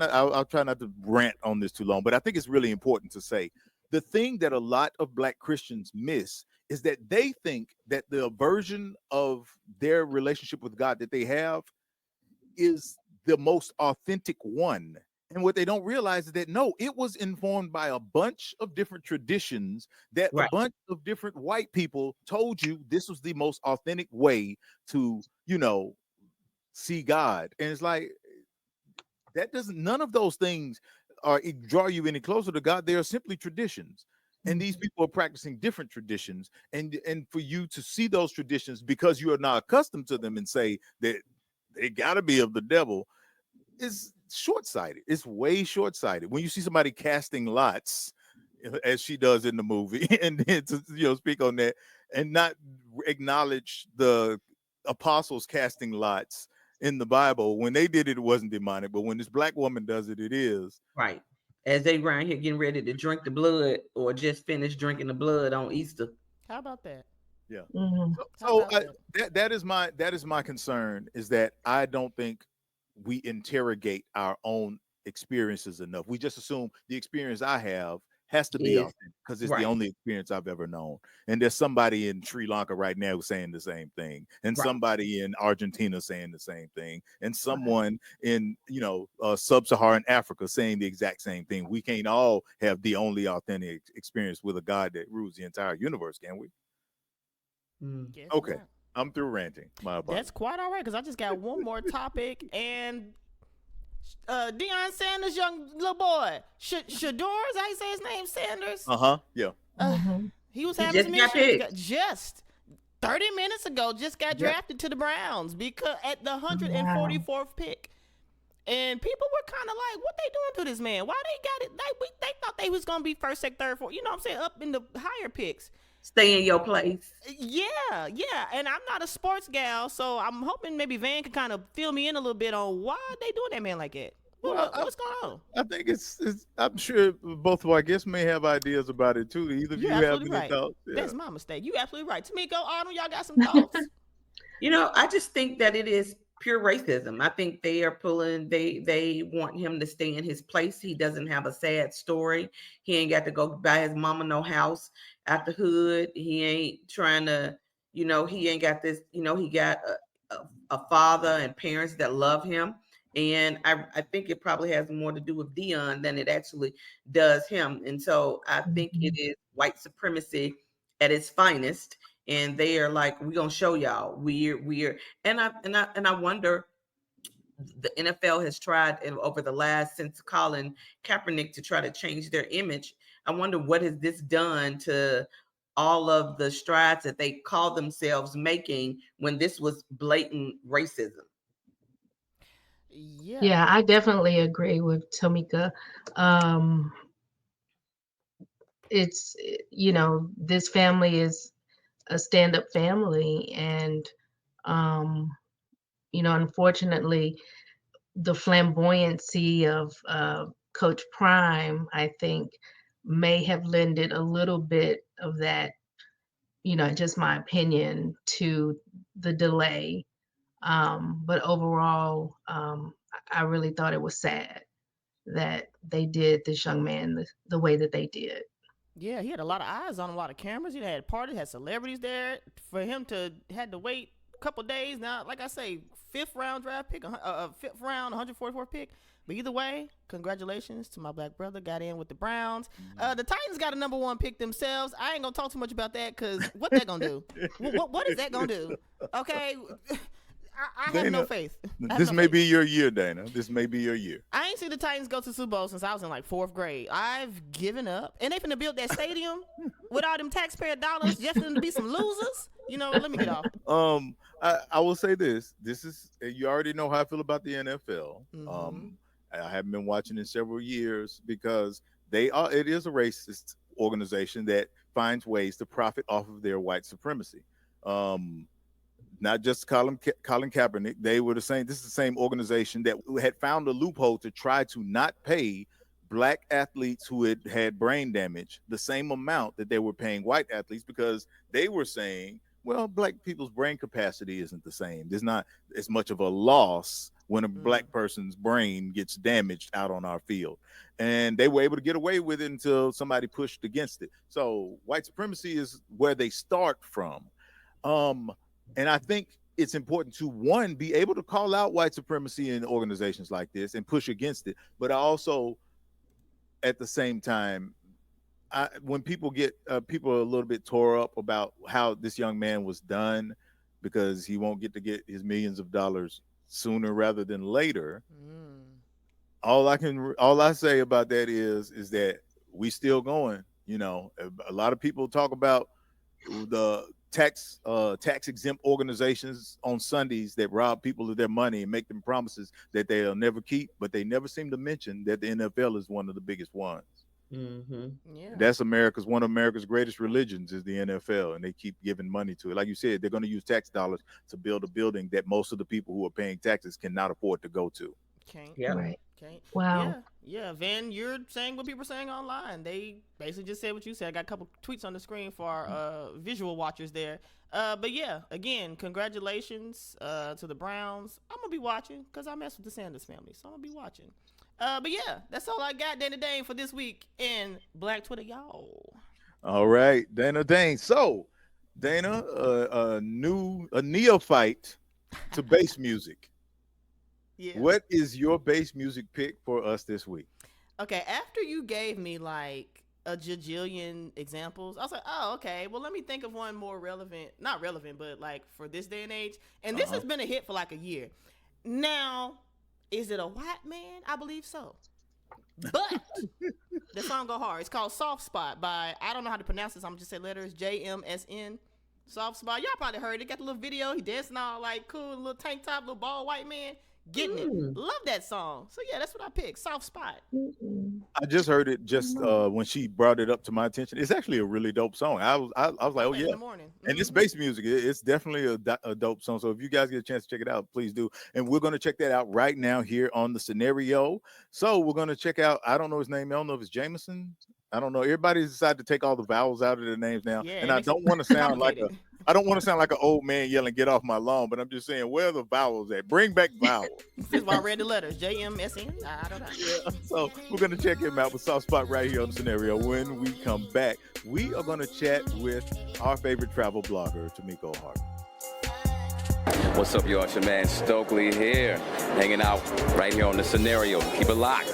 not to rant on this too long, but I think it's really important to say the thing that a lot of Black Christians miss is that they think that the version of their relationship with God that they have is the most authentic one. And what they don't realize is that no, it was informed by a bunch of different traditions that a Right. bunch of different white people told you this was the most authentic way to, see God. And it's like none of those things draw you any closer to God. They are simply traditions. And these people are practicing different traditions. And for you to see those traditions because you are not accustomed to them and say that they gotta be of the devil is short-sighted. It's way short-sighted. When you see somebody casting lots, as she does in the movie, and then to speak on that and not acknowledge the apostles casting lots in the Bible. When they did it, it wasn't demonic, but when this Black woman does it, it is. Right. As they around here getting ready to drink the blood or just finish drinking the blood on Easter. How about that? Yeah. Mhm. So that is my concern, is that I don't think we interrogate our own experiences enough. We just assume the experience I have has to be authentic because it's the right. only experience I've ever known. And there's somebody in Sri Lanka right now who's saying the same thing, and Right. somebody in Argentina saying the same thing, and someone in sub-Saharan Africa saying the exact same thing. We can't all have the only authentic experience with a God that rules the entire universe, can we? Guess Okay. not. I'm through ranting. My apologies. That's quite all right, because I just got one more topic, and Deion Sanders' young little boy, Shador, is how you say his name, Sanders? Yeah. He was He having just some got issues. picked. Just 30 minutes ago, just got drafted to the Browns because at the 144th pick. And people were kind of like, what they doing to this man? Why they got it? They thought they was going to be first, second, third, fourth. You know what I'm saying? Up in the higher picks. Stay in your place. Yeah. And I'm not a sports gal, so I'm hoping maybe Van can kind of fill me in a little bit on why they doing that man like that. What's going on? I think it's I'm sure both of our guests may have ideas about it too. Either of you have any right. thoughts? Yeah. That's my mistake. You absolutely right. Tomiko, Arnold, y'all got some thoughts? I just think that it is pure racism. I think they are pulling, they want him to stay in his place. He doesn't have a sad story. He ain't got to go buy his mama no house at the hood. He ain't trying to, he ain't got this, he got a father and parents that love him. And I think it probably has more to do with Deion than it actually does him. And so I think it is white supremacy at its finest. And they are like, we're gonna show y'all. We're and I wonder, the NFL has tried over the last, since Colin Kaepernick, to try to change their image. I wonder what has this done to all of the strides that they call themselves making when this was blatant racism. Yeah, I definitely agree with Tomika. It's, this family is a stand-up family, and unfortunately the flamboyancy of Coach Prime, I think, may have lended a little bit of that, just my opinion, to the delay. But overall, I really thought it was sad that they did this young man the way that they did. Yeah, he had a lot of eyes on him, a lot of cameras. He had parties, had celebrities there. For him to had to wait a couple days. Now, like I say, fifth round draft pick, fifth round, 144th pick. But either way, congratulations to my black brother. Got in with the Browns. The Titans got a number one pick themselves. I ain't gonna talk too much about that, because what that gonna do? What is that gonna do? Okay. I have no faith. This may be your year, Dana. This may be your year. I ain't seen the Titans go to Super Bowl since I was in like fourth grade. I've given up. And they finna build that stadium with all them taxpayer dollars just for them to be some losers. Let me get off. I will say this. This is, you already know how I feel about the NFL. I haven't been watching in several years because it is a racist organization that finds ways to profit off of their white supremacy. Not just Colin Kaepernick. They were the same. This is the same organization that had found a loophole to try to not pay black athletes who had brain damage the same amount that they were paying white athletes, because they were saying, well, black people's brain capacity isn't the same. There's not as much of a loss when a black person's brain gets damaged out on our field. And they were able to get away with it until somebody pushed against it. So white supremacy is where they start from. And I think it's important to, one, be able to call out white supremacy in organizations like this and push against it. But I also, at the same time, when people get people are a little bit tore up about how this young man was done, because he won't get to get his millions of dollars sooner rather than later. All I say about that is that we still going. You know, a lot of people talk about the tax exempt organizations on Sundays that rob people of their money and make them promises that they'll never keep, but they never seem to mention that the NFL is one of the biggest ones. Yeah, that's one of America's greatest religions is the NFL, and they keep giving money to it. Like you said, they're going to use tax dollars to build a building that most of the people who are paying taxes cannot afford to go to. Right. Okay. Wow. Yeah. Van, you're saying what people are saying online. They basically just said what you said. I got a couple tweets on the screen for our visual watchers there. But yeah, again, congratulations to the Browns. I'm gonna be watching because I mess with the Sanders family, so I'm gonna be watching. But yeah, that's all I got, Dana Dane, for this week in Black Twitter, y'all. All right, Dana Dane. So, Dana, a neophyte to bass music. Yeah. What is your bass music pick for us this week? Okay, after you gave me like a jajillion examples, I was like, oh, okay, well, let me think of one more relevant, not relevant, but like for this day and age. And this has been a hit for like a year. Now, is it a white man? I believe so. But the song go hard. It's called Soft Spot by, I don't know how to pronounce this. I'm just say letters, JMSN. Soft Spot. Y'all probably heard it. Got the little video. He dancing all like cool, little tank top, little bald white man. Getting it. Love that song. So yeah, that's what I picked. Soft Spot. I just heard it when she brought it up to my attention. It's actually a really dope song. I was like, oh yeah. In the morning. And it's bass music. It's definitely a dope song. So if you guys get a chance to check it out, please do. And we're going to check that out right now here on the Scenario. So we're going to check out, I don't know his name. I don't know if it's Jameson. I don't know. Everybody's decided to take all the vowels out of their names now. Yeah, and I don't want to sound like an old man yelling, get off my lawn, but I'm just saying, where are the vowels at? Bring back vowels. This is why I read the letters. JMSN. I don't know. Yeah, so we're going to check him out with Soft Spot right here on the Scenario. When we come back, we are going to chat with our favorite travel blogger, Tomiko Harvey. What's up, y'all? It's your man Stokely here, hanging out right here on the Scenario. Keep it locked.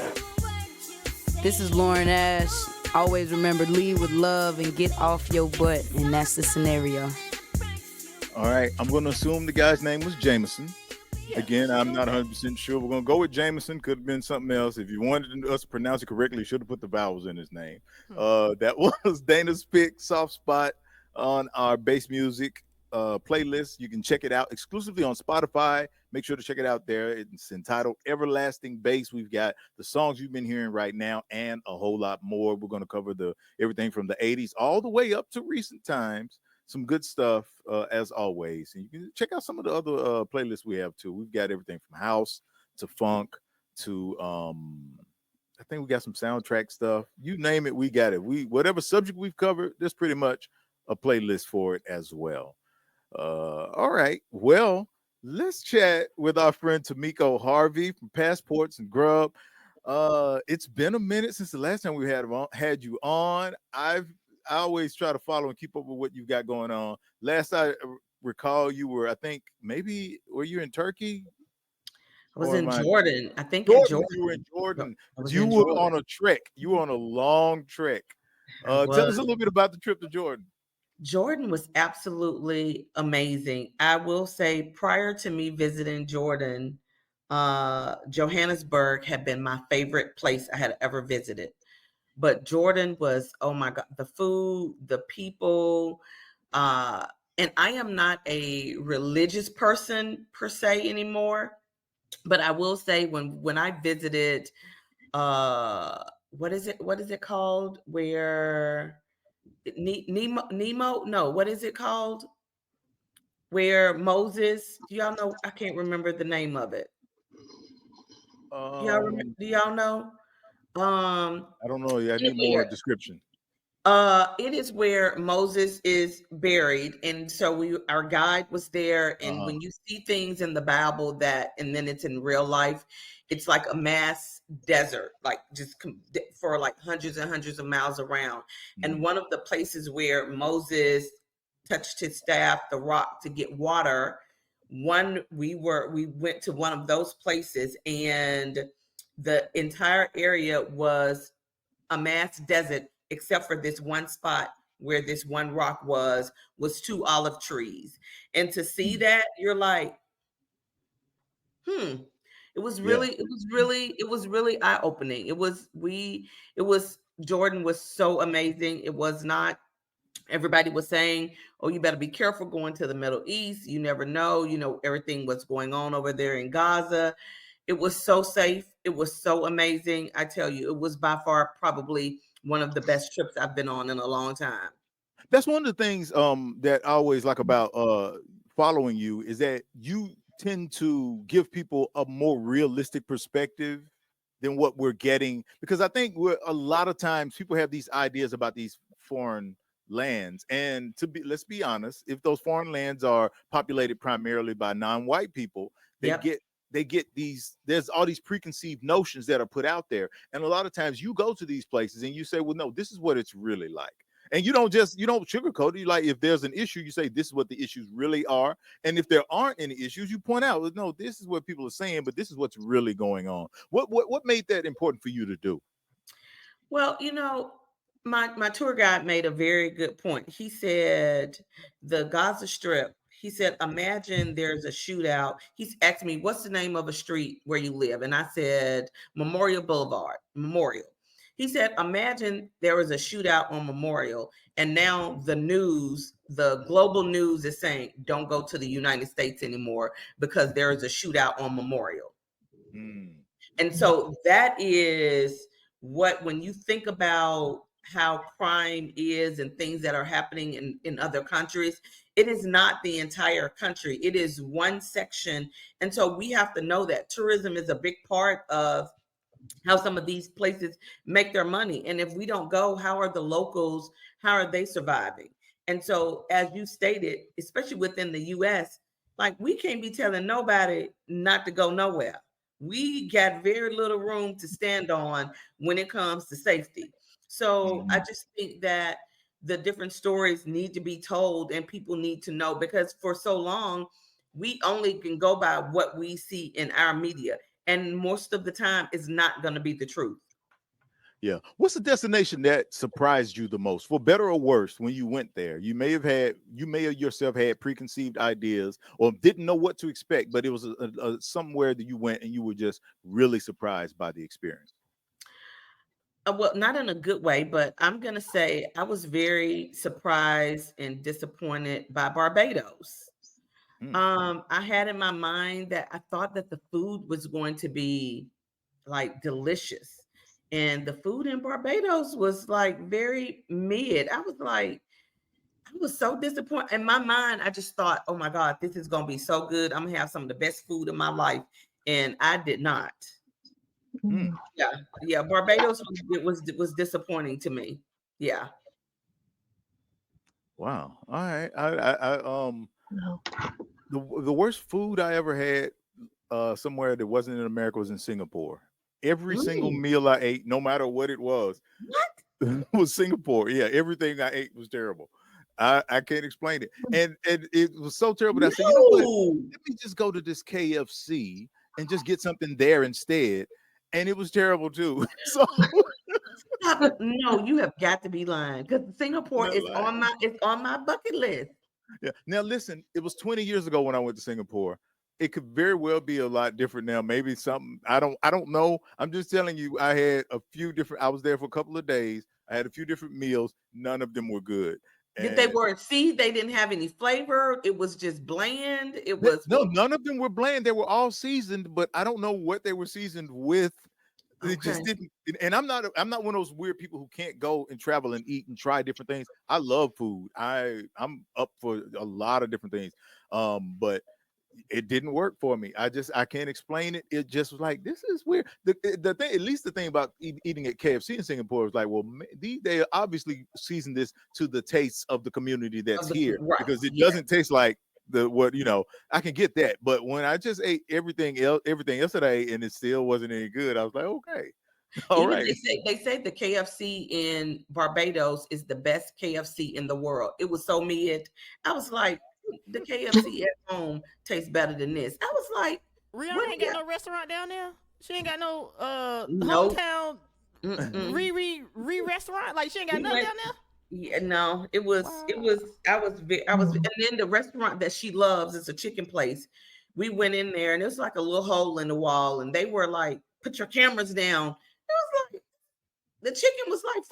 This is Lauren Ash. Always remember, lead with love and get off your butt, and that's the Scenario. All right, I'm going to assume the guy's name was Jameson. Yeah, again, I'm not 100% sure. We're going to go with Jameson. Could have been something else. If you wanted us to pronounce it correctly, you should have put the vowels in his name. That was Dana's pick, Soft Spot, on our bass music playlist. You can check it out exclusively on Spotify. Make sure to check it out there. It's entitled Everlasting Bass. We've got the songs you've been hearing right now and a whole lot more. We're going to cover everything from the 80s all the way up to recent times. Some good stuff as always. And you can check out some of the other playlists we have too. We've got everything from house to funk to I think we got some soundtrack stuff. You name it, we got it. Whatever subject we've covered, there's pretty much a playlist for it as well. All right. Well, let's chat with our friend Tomiko Harvey from Passports and Grub. It's been a minute since the last time we had you on. I always try to follow and keep up with what you've got going on. Last I recall, you were, I think, were you in Turkey? I was in Jordan. I think Jordan. in Jordan. You were in Jordan. You were on a trek. You were on a long trek. Tell us a little bit about the trip to Jordan. Jordan was absolutely amazing. I will say, prior to me visiting Jordan, Johannesburg had been my favorite place I had ever visited. But Jordan was, oh my God, the food, the people, and I am not a religious person per se anymore. But I will say when I visited, what is it called? Where Nemo? No, what is it called? Where Moses? Do y'all know? I can't remember the name of it. Do y'all know? I don't know. I need more Anywhere. description. It is where Moses is buried, and so our guide was there. And when you see things in the Bible and then it's in real life, it's like a mass desert, like for like hundreds and hundreds of miles around. And one of the places where Moses touched his staff, the rock, to get water, we went to one of those places, and the entire area was a mass desert, except for this one spot where this one rock was 2 olive trees. And to see that, you're like, it was really eye-opening. Jordan was so amazing. It was not, everybody was saying, oh, you better be careful going to the Middle East. You never know, everything was going on over there in Gaza. It was so safe. It was so amazing. I tell you, it was by far probably one of the best trips I've been on in a long time. That's one of the things that I always like about following you, is that you tend to give people a more realistic perspective than what we're getting, because I think a lot of times people have these ideas about these foreign lands, and let's be honest, if those foreign lands are populated primarily by non-white people, they get there's all these preconceived notions that are put out there. And a lot of times you go to these places and you say, well, no, this is what it's really like. And you don't sugarcoat it. You, like, if there's an issue, you say this is what the issues really are. And if there aren't any issues, you point out, no, this is what people are saying, but this is what's really going on. What made that important for you to do? Well, my tour guide made a very good point. He said the Gaza Strip, he said, imagine there's a shootout. He's asked me, what's the name of a street where you live? And I said, Memorial Boulevard, Memorial. He said, imagine there was a shootout on Memorial, and now the global news is saying, don't go to the United States anymore because there is a shootout on Memorial. And so that is when you think about how crime is and things that are happening in other countries, it is not the entire country. It is one section. And so we have to know that tourism is a big part of how some of these places make their money. And if we don't go, how are the locals, how are they surviving? And so, as you stated, especially within the US, like, we can't be telling nobody not to go nowhere. We got very little room to stand on when it comes to safety. So I just think that the different stories need to be told, and people need to know, because for so long, we only can go by what we see in our media. And most of the time, it's not going to be the truth. Yeah. What's the destination that surprised you the most, for better or worse, when you went there? You may have yourself had preconceived ideas or didn't know what to expect, but it was somewhere that you went and you were just really surprised by the experience. Well, not in a good way, but I'm going to say I was very surprised and disappointed by Barbados. I had in my mind that I thought that the food was going to be like delicious. And the food in Barbados was like very mid. I was so disappointed. In my mind, I just thought, oh my God, this is going to be so good. I'm going to have some of the best food in my life. And I did not. Yeah. Barbados was disappointing to me. Yeah. Wow. All right. The worst food I ever had somewhere that wasn't in America was in Singapore. Every single meal I ate, no matter what it was, was Singapore. Yeah, everything I ate was terrible. I can't explain it. And it was so terrible that I said, you know what? Let me just go to this KFC and just get something there instead. And it was terrible too. So no, you have got to be lying, because Singapore is on my bucket list. Yeah. Now listen, it was 20 years ago when I went to Singapore. It could very well be a lot different now. Maybe something, I don't know. I'm just telling you, I had a few different, I was there for a couple of days. I had a few different meals. None of them were good. And they didn't have any flavor. It was just bland. It was none of them were bland. They were all seasoned, but I don't know what they were seasoned with. It just didn't. And I'm not one of those weird people who can't go and travel and eat and try different things. I love food. I'm up for a lot of different things. But it didn't work for me. I can't explain it. It just was like, this is weird. The thing, at least the thing about eating at KFC in Singapore was like, well, they obviously season this to the tastes of the community that's here, right. because it doesn't taste like I can get that. But when I just ate everything else that I ate and it still wasn't any good, I was like, okay. All right. They say the KFC in Barbados is the best KFC in the world. It was so mid. I was like, the KFC at home tastes better than this. I was like, Rihanna ain't got no restaurant down there. She ain't got no Nope. hometown restaurant. Like she ain't got nothing down there. Yeah, no, it was. I was, and then the restaurant that she loves is a chicken place. We went in there, and it was like a little hole in the wall, and they were like, "Put your cameras down." It was like the chicken was like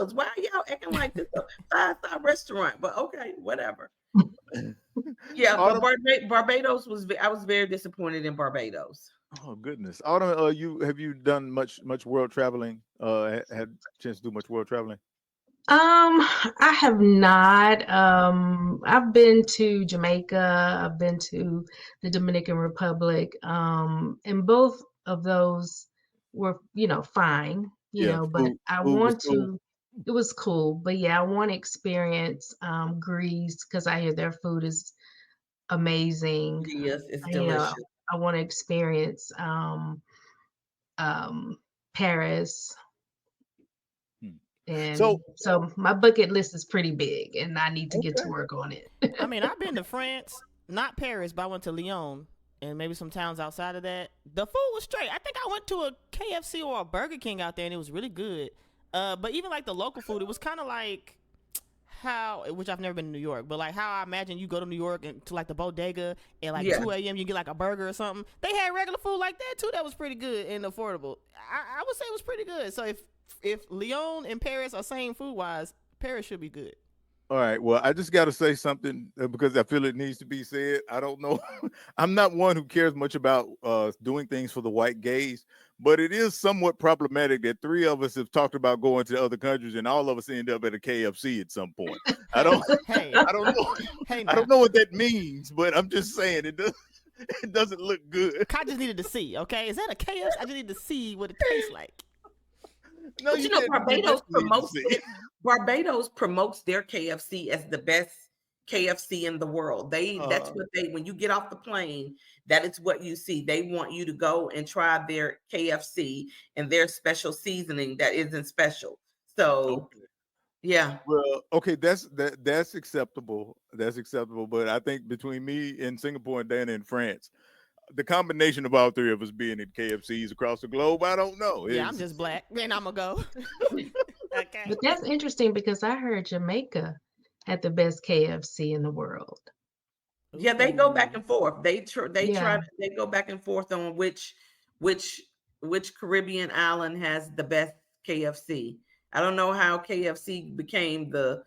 $4. Why are y'all acting like this a 5-star restaurant? But okay, whatever. Yeah, but Barbados was. I was very disappointed in Barbados. Oh goodness, Autumn, have you done much world traveling? Had a chance to do much world traveling? I have not. I've been to Jamaica. I've been to the Dominican Republic. And both of those were, fine. But I want to. It was cool, but yeah, I want to experience Greece because I hear their food is amazing. Yes, it's delicious. I want to experience Paris. And so my bucket list is pretty big, and I need to get to work on it. I mean, I've been to France, not Paris, but I went to Lyon and maybe some towns outside of that. The food was straight. I think I went to a KFC or a Burger King out there, and it was really good. But even like the local food, it was kind of like which I've never been to New York, but like how I imagine you go to New York and to like the bodega and like 2 a.m. you get like a burger or something. They had regular food like that too. That was pretty good and affordable. I would say it was pretty good. So if Lyon and Paris are same food wise, Paris should be good. All right. Well, I just got to say something because I feel it needs to be said. I don't know. I'm not one who cares much about doing things for the white gaze, but it is somewhat problematic that 3 of us have talked about going to other countries and all of us end up at a KFC at some point. I don't know. I don't know what that means, but I'm just saying it doesn't look good. I just needed to see. Okay, is that a KFC? I just need to see what it tastes like. No, but Barbados promotes their KFC as the best KFC in the world. That's what when you get off the plane, that is what you see. They want you to go and try their KFC and their special seasoning that isn't special. So yeah. Well, okay, that's acceptable. That's acceptable. But I think between me in Singapore and Dana in France, the combination of all 3 of us being at KFCs across the globe, I don't know. Yeah, I'm just black. Then I'm gonna go. Okay. But that's interesting because I heard Jamaica had the best KFC in the world. Yeah, they go back and forth. They go back and forth on which Caribbean island has the best KFC. I don't know how KFC became the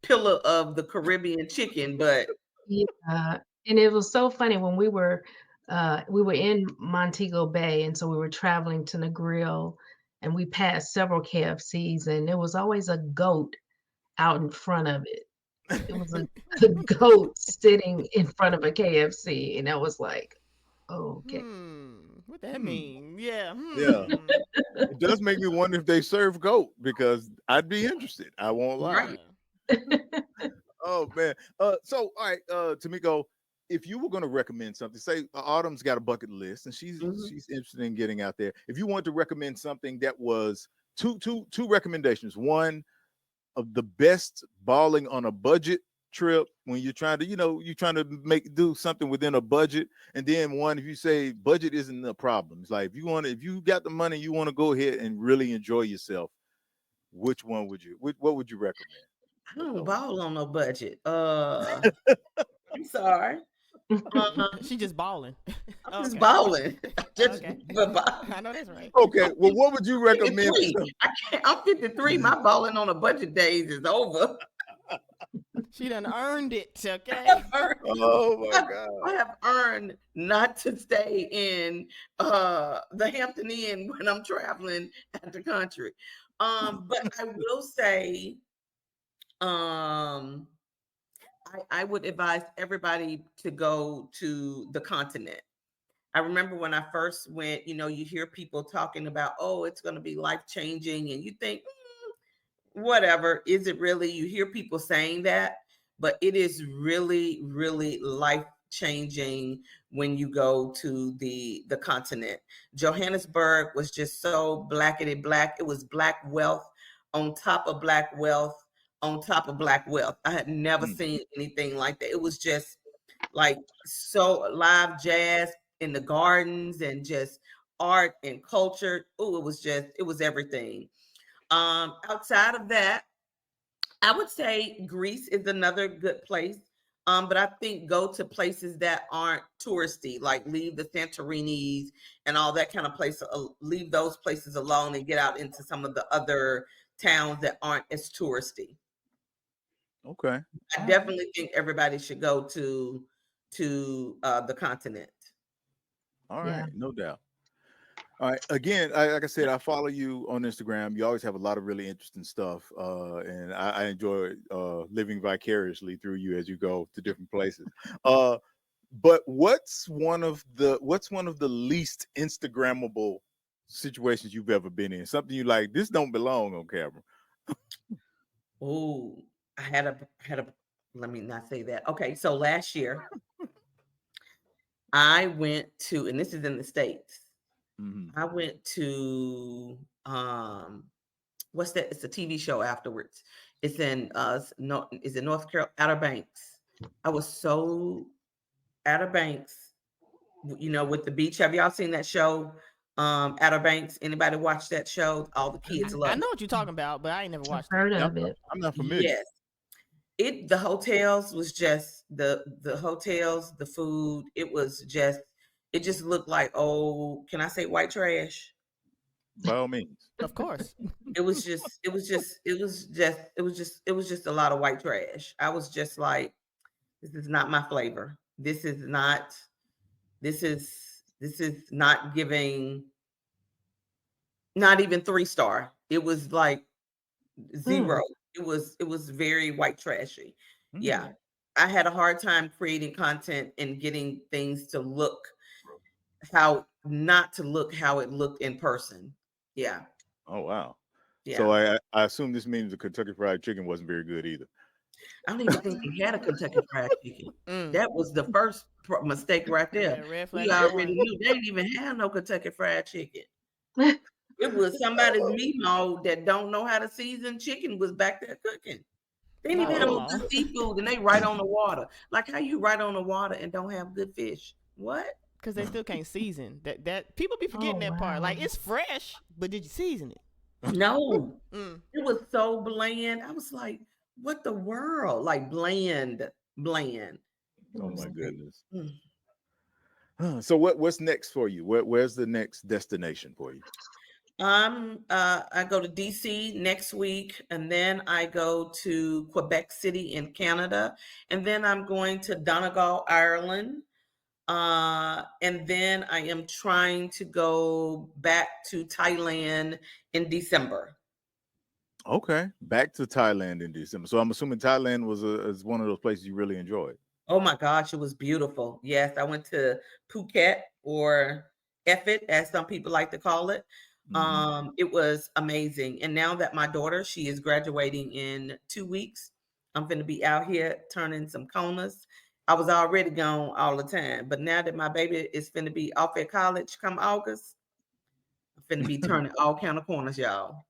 pillar of the Caribbean chicken, but yeah, and it was so funny when we were in Montego Bay, and so we were traveling to Negril, and we passed several KFCs, and there was always a goat out in front of it. It was a goat sitting in front of a KFC, and I was like, oh, okay. What that mean? Yeah. Yeah. It does make me wonder if they serve goat, because I'd be interested. I won't lie. Right. Oh man. So all right, Tomiko, if you were going to recommend something, say Autumn's got a bucket list and she's interested in getting out there. If you want to recommend something that was two recommendations, one of the best balling on a budget trip when you're trying to do something within a budget, and then one if you say budget isn't the problem. It's like if you got the money, you want to go ahead and really enjoy yourself. Which one would you? What would you recommend? I don't ball on no budget. I'm sorry. She just balling. I'm just balling. Okay. I know that's right. Okay. Well, what would you recommend? I'm 53. My balling on a budget days is over. She done earned it. Okay. Oh my God. I have earned not to stay in the Hampton Inn when I'm traveling at the country. But I will say, I would advise everybody to go to the continent. I remember when I first went, you hear people talking about, oh, it's going to be life changing. And you think, whatever, is it really? You hear people saying that, but it is really, really life changing when you go to the continent. Johannesburg was just so blackety black. It was black wealth on top of black wealth on top of black wealth. I had never seen anything like that. It was just like so live jazz in the gardens and just art and culture. Oh, it was everything. Outside of that, I would say Greece is another good place. But I think go to places that aren't touristy, like leave the Santorinis and all that kind of place. Leave those places alone and get out into some of the other towns that aren't as touristy. Okay. I definitely think everybody should go to the continent. All right, no doubt. All right. Again, like I said, I follow you on Instagram. You always have a lot of really interesting stuff, and I enjoy living vicariously through you as you go to different places. But what's one of the least Instagrammable situations you've ever been in? Something you like, this don't belong on camera. Oh, I had a. Let me not say that. Okay, so last year I went to, and this is in the States. I went to what's that? It's a TV show afterwards. It's in is it North Carolina, Outer Banks. I was so Outer Banks, with the beach. Have y'all seen that show? Outer Banks. Anybody watch that show? All the kids love I know what you're talking about, but I ain't never watched it. Heard of it. I'm not familiar. Yes. The hotels was just the hotels, the food, it just looked like, oh, can I say white trash? By all means. Of course. It was just a lot of white trash. I was just like, this is not my flavor. This is not giving, not even 3-star. It was like 0. It was very white trashy. Yeah. I had a hard time creating content and getting things to look how it looked in person. Yeah. Oh wow. Yeah. So I assume this means the Kentucky Fried Chicken wasn't very good either. I don't even think they had a Kentucky Fried Chicken. That was the first mistake right there. Yeah, we already knew they didn't even have no Kentucky Fried Chicken. It was somebody's meatball that don't know how to season chicken was back there cooking. They didn't even have no good seafood, and they right on the water. Like, how you right on the water and don't have good fish? What? Because they still can't season. That people be forgetting that part. Like, it's fresh, but did you season it? No. It was so bland. I was like, what the world? Like, bland. Oh my goodness. So what's next for you? Where's the next destination for you? I go to DC next week, and then I go to Quebec City in Canada, and then I'm going to Donegal, Ireland. And then I am trying to go back to Thailand in December. Okay, back to Thailand in December. So I'm assuming Thailand is one of those places you really enjoyed. Oh my gosh, it was beautiful. Yes, I went to Phuket, or Effet, as some people like to call it. It was amazing. And now that my daughter, she is graduating in 2 weeks, I'm going to be out here turning some corners. I was already gone all the time, but now that my baby is going to be off at college come August, I'm going to be turning all kind of corners, y'all.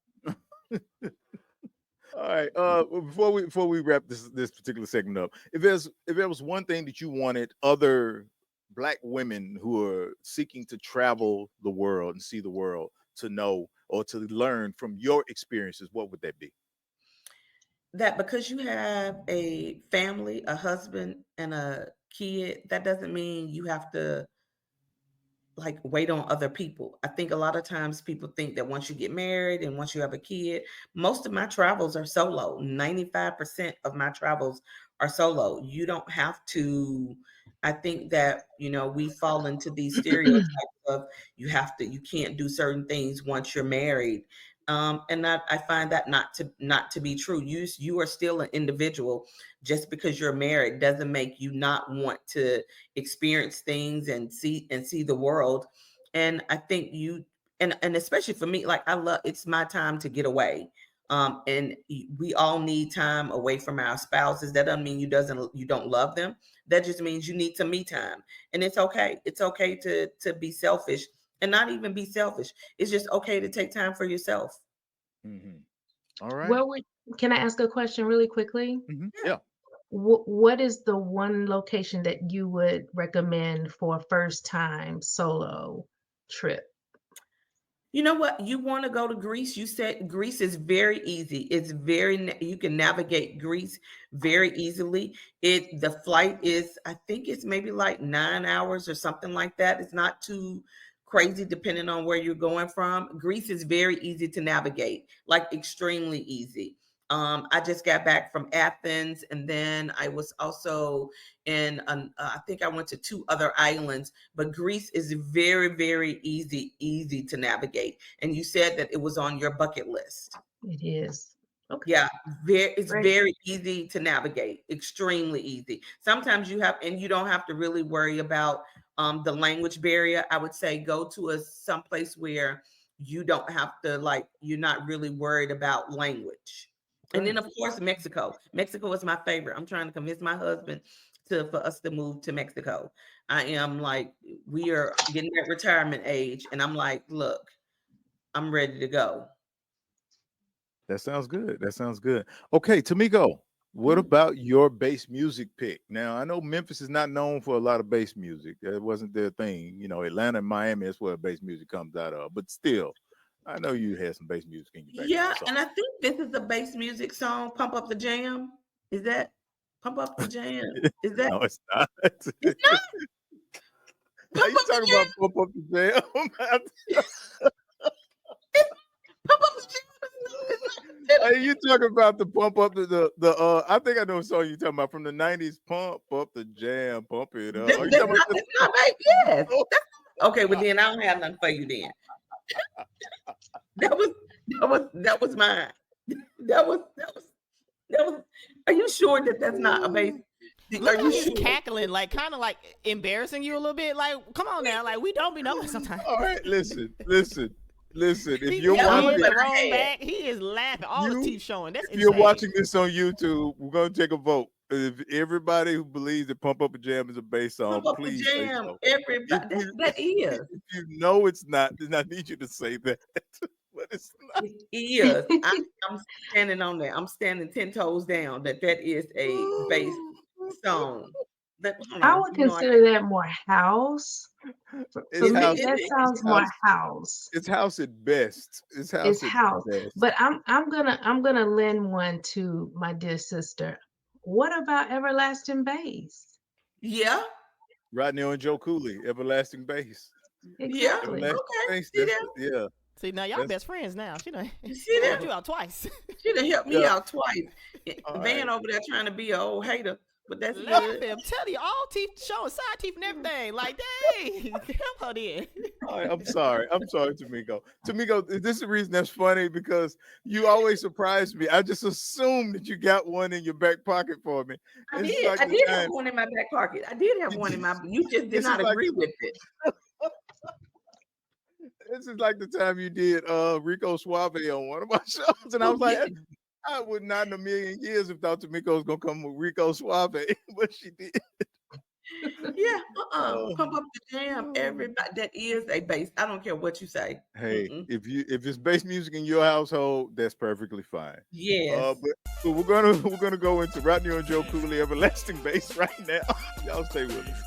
All right. Before we wrap this particular segment up, if there was one thing that you wanted other Black women who are seeking to travel the world and see the world to know or to learn from your experiences, what would that be? That because you have a family, a husband, and a kid, that doesn't mean you have to like wait on other people. I think a lot of times people think that once you get married and once you have a kid, most of my travels are solo. 95% of my travels are solo. You don't have to. I think that, we fall into these stereotypes of you can't do certain things once you're married. And I find that not to be true. You are still an individual. Just because you're married doesn't make you not want to experience things and see the world. And I think and especially for me, like it's my time to get away. And we all need time away from our spouses. That doesn't mean you don't love them. That just means you need some me time. And it's okay. It's okay to be selfish. And not even be selfish. It's just okay to take time for yourself. All right. Well, can I ask a question really quickly? Yeah. What is the one location that you would recommend for a first time solo trip? You know what? You want to go to Greece? You said Greece is very easy. You can navigate Greece very easily. The flight is, I think it's maybe like 9 hours or something like that. It's not too crazy depending on where you're going from. Greece is very easy to navigate, like extremely easy. I just got back from Athens, and then I was also in, I think I went to 2 other islands, but Greece is very, very easy to navigate. And you said that it was on your bucket list. It is. Okay. Yeah, it's very easy to navigate, extremely easy. Sometimes you don't have to really worry about the language barrier. I would say go to someplace where you don't have to, you're not really worried about language. And then, of course, Mexico. Mexico is my favorite. I'm trying to convince my husband for us to move to Mexico. I am we are getting that retirement age, and I'm like, look, I'm ready to go. That sounds good. That sounds good. Okay, Tomiko, what about your bass music pick? Now, I know Memphis is not known for a lot of bass music. That wasn't their thing. You know, Atlanta and Miami is where bass music comes out of. But still, I know you had some bass music in your background. Yeah, and I think this is a bass music song, Pump Up the Jam. Is that Pump Up the Jam? Is that? No, it's not. It's not? Are you talking about Pump Up the Jam? Pump Up the Jam. Are you talking about the Pump Up the I think I know what song you're talking about from the 90s. Pump Up the Jam, pump it up. Yes. Okay, well then I don't have nothing for you then. That was mine. That was. Are you sure that that's not a bass? Look how he's cackling, kind of embarrassing you a little bit. Come on now, we don't be knowing sometimes. All right, listen. If you're watching back, he is laughing. All the teeth showing. That's if you're watching this on YouTube, we're gonna take a vote. If everybody who believes that Pump Up a Jam is a bass song, please say so. Everybody, that is. If you know it's not, then I need you to say that. But it's not. It is. I'm standing on that. I'm standing 10 toes down that is a bass song. I would consider that more house. For me, that sounds more house. It's house at best. It's house. Best. But I'm gonna lend one to my dear sister. What about Everlasting Bass? Yeah. Rodney and Joe Cooley, Everlasting Bass. Exactly. Yeah. Okay. Yeah. See, now y'all best friends now. She done helped you out twice. She done helped me out twice. Van over there trying to be an old hater, but that's good. I'm telling you, all teeth showing, side teeth and everything. Dang, help her then. All right, I'm sorry, Tomiko. Tomiko, this is the reason that's funny because you always surprise me. I just assumed that you got one in your back pocket for me. I did have one in my back pocket. I did have one in my. You just did not agree with it. This is like the time you did Rico Suave on one of my shows, and I was like, I would not in a million years have thought Tomiko was gonna come with Rico Suave, but she did. Yeah, Pump Up the Jam. Everybody, that is a bass. I don't care what you say. Hey, if it's bass music in your household, that's perfectly fine. Yes. But we're gonna go into Rodney and Joe Cooley, Everlasting Bass right now. Y'all stay with us.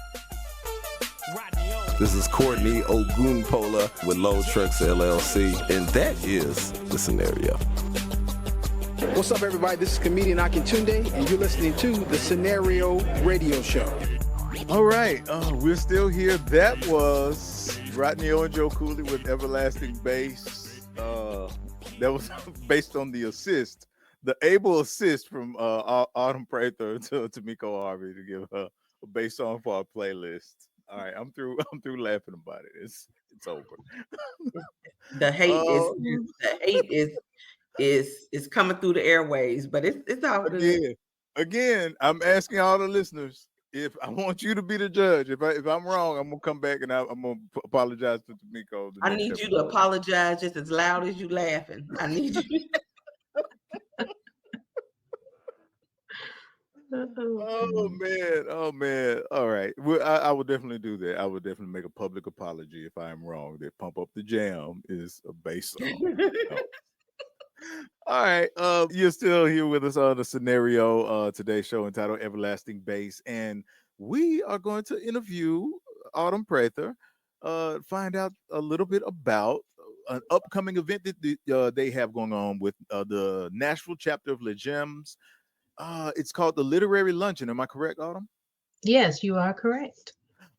This is Courtney Ogunpola with Load Trucks LLC, and that is the scenario. What's up, everybody? This is comedian Akintunde, and you're listening to the Scenario Radio Show. All right, we're still here. That was Rodney and Joe Cooley with Everlasting Bass. That was based on the assist, the able assist from Autumn Prather to Tomiko Harvey to give her a bass song for our playlist. All right, I'm through laughing about it. It's over. The hate hate is coming through the airways, but it's all good. Again, I'm asking all the listeners. If I want you to be the judge, if I'm wrong, I'm gonna come back and I'm gonna apologize to Tomiko. I need you to apologize just as loud as you laughing. I need you. Oh man! All right, well, I will definitely do that. I would definitely make a public apology if I am wrong. That "Pump Up the Jam" is a bass song. No. All right, you're still here with us on the Scenario today's show entitled "Everlasting Bass," and we are going to interview Autumn Prather, find out a little bit about an upcoming event that they have going on with the Nashville chapter of Les Gemmes. It's called the Literary Luncheon. Am I correct, Autumn? Yes, you are correct.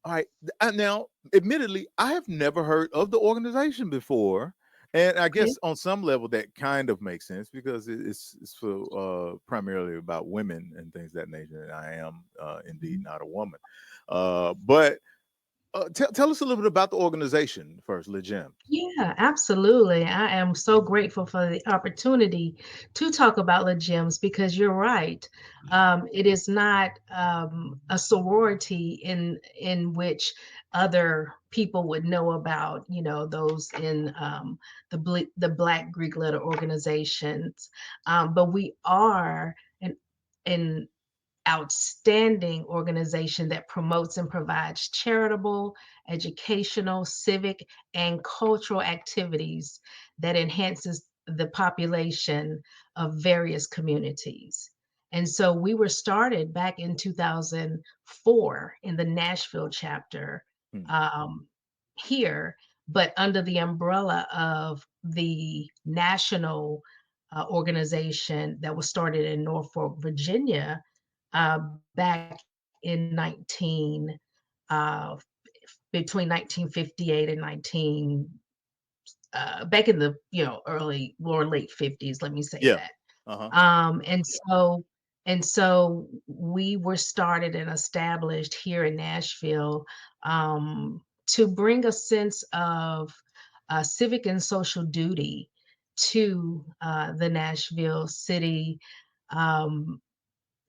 All right. Now, admittedly, I have never heard of the organization before. And I guess on some level that kind of makes sense because it's for primarily about women and things of that nature. And I am indeed not a woman. But tell us a little bit about the organization first, Les Gemmes. Yeah, absolutely. I am so grateful for the opportunity to talk about Les Gemmes because you're right. It is not a sorority in which other people would know about, you know, those in the Black Greek letter organizations. But we are an outstanding organization that promotes and provides charitable, educational, civic, and cultural activities that enhances the population of various communities. And so we were started back in 2004 in the Nashville chapter here, but under the umbrella of the national organization that was started in Norfolk, Virginia, back in between 1958 and back in the early or late 50s, let me say that. And so we were started and established here in Nashville to bring a sense of civic and social duty to the Nashville city.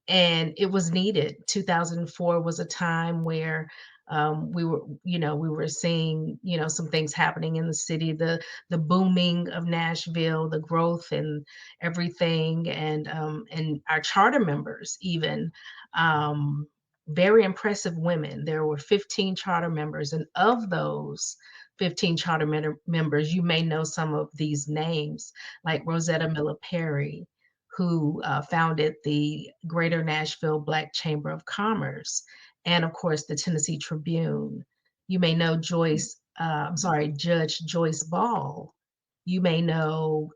And it was needed. 2004 was a time where we were seeing, some things happening in the city, the booming of Nashville, the growth and everything, and our charter members even, very impressive women. There were 15 charter members, and of those 15 charter members, you may know some of these names, like Rosetta Miller Perry, who founded the Greater Nashville Black Chamber of Commerce, and of course, the Tennessee Tribune. You may know Judge Joyce Ball. You may know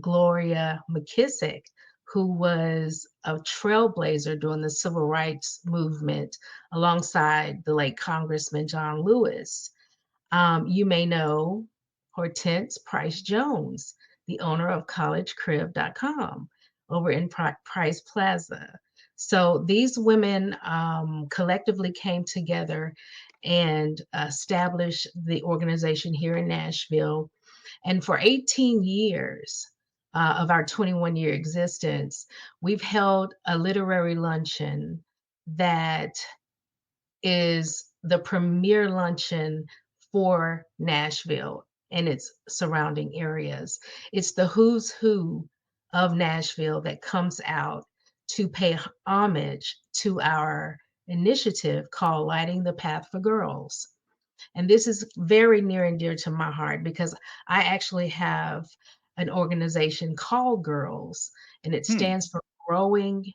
Gloria McKissick, who was a trailblazer during the civil rights movement alongside the late Congressman John Lewis. You may know Hortense Price Jones, the owner of collegecrib.com over in Price Plaza. So these women collectively came together and established the organization here in Nashville. And for 18 years of our 21-year existence, we've held a literary luncheon that is the premier luncheon for Nashville and its surrounding areas. It's the who's who of Nashville that comes out to pay homage to our initiative called Lighting the Path for Girls. And this is very near and dear to my heart because I actually have an organization called Girls, and it stands for Growing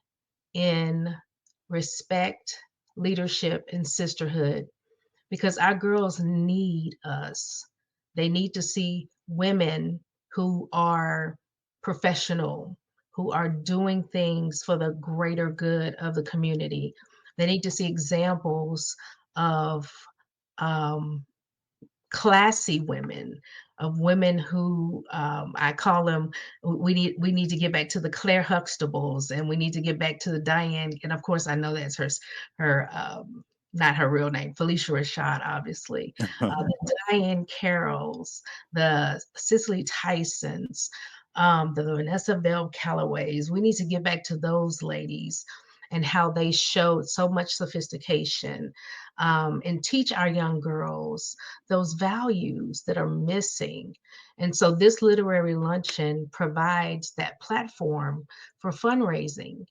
in Respect, Leadership, and Sisterhood, because our girls need us. They need to see women who are professional, who are doing things for the greater good of the community. They need to see examples of classy women, of women who I call them. We need to get back to the Claire Huxtables, and we need to get back to the Diane. And of course, I know that's her not her real name, Felicia Rashad, obviously, the Diane Carrolls, the Cicely Tysons, the Vanessa Bell Callaways. We need to get back to those ladies and how they showed so much sophistication, and teach our young girls those values that are missing. And so this literary luncheon provides that platform for fundraising.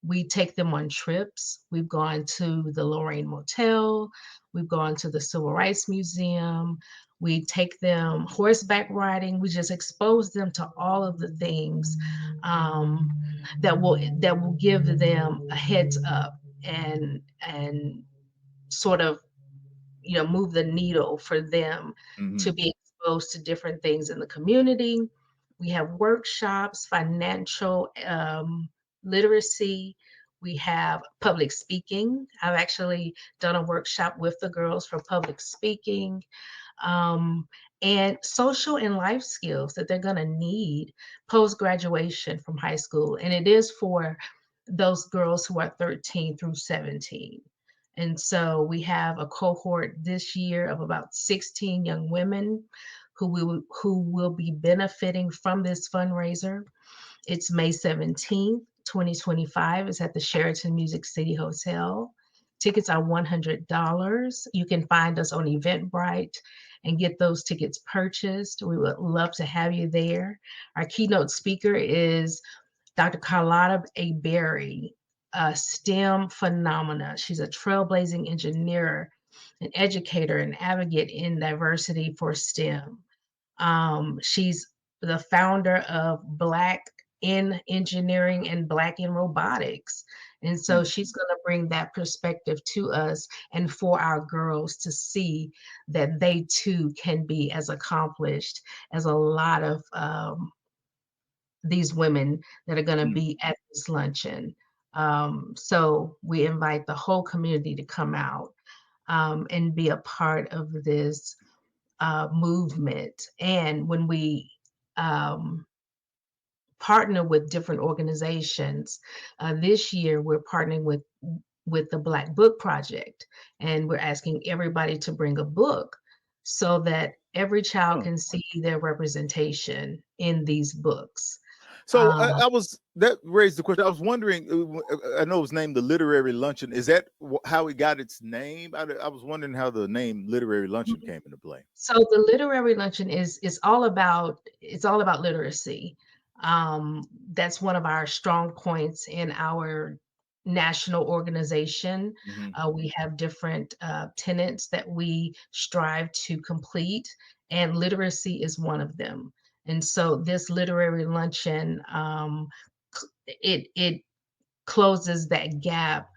We take them on trips. We've gone to the Lorraine Motel. We've gone to the Civil Rights Museum. We take them horseback riding. We just expose them to all of the things that will give them a heads up and sort of move the needle for them to be exposed to different things in the community. We have workshops, financial literacy. We have public speaking. I've actually done a workshop with the girls for public speaking, and social and life skills that they're going to need post-graduation from high school. And it is for those girls who are 13 through 17. And so we have a cohort this year of about 16 young women who will be benefiting from this fundraiser. It's May 17th, 2025. It's at the Sheraton Music City Hotel. Tickets are $100. You can find us on Eventbrite and get those tickets purchased. We would love to have you there. Our keynote speaker is Dr. Carlotta A. Berry, a STEM phenomena. She's a trailblazing engineer, an educator, and advocate in diversity for STEM. She's the founder of Black in Engineering and Black in Robotics. And so she's going to bring that perspective to us and for our girls to see that they too can be as accomplished as a lot of these women that are going to be at this luncheon. So we invite the whole community to come out and be a part of this movement. And when we partner with different organizations, this year we're partnering with the Black Book Project, and we're asking everybody to bring a book so that every child can see their representation in these books. So that raised the question. I was wondering, I know it was named the Literary Luncheon. Is that how it got its name? I was wondering how the name Literary Luncheon came into play. So the Literary Luncheon is all about literacy. That's one of our strong points in our national organization. We have different tenets that we strive to complete, and literacy is one of them. And so this literary luncheon, it closes that gap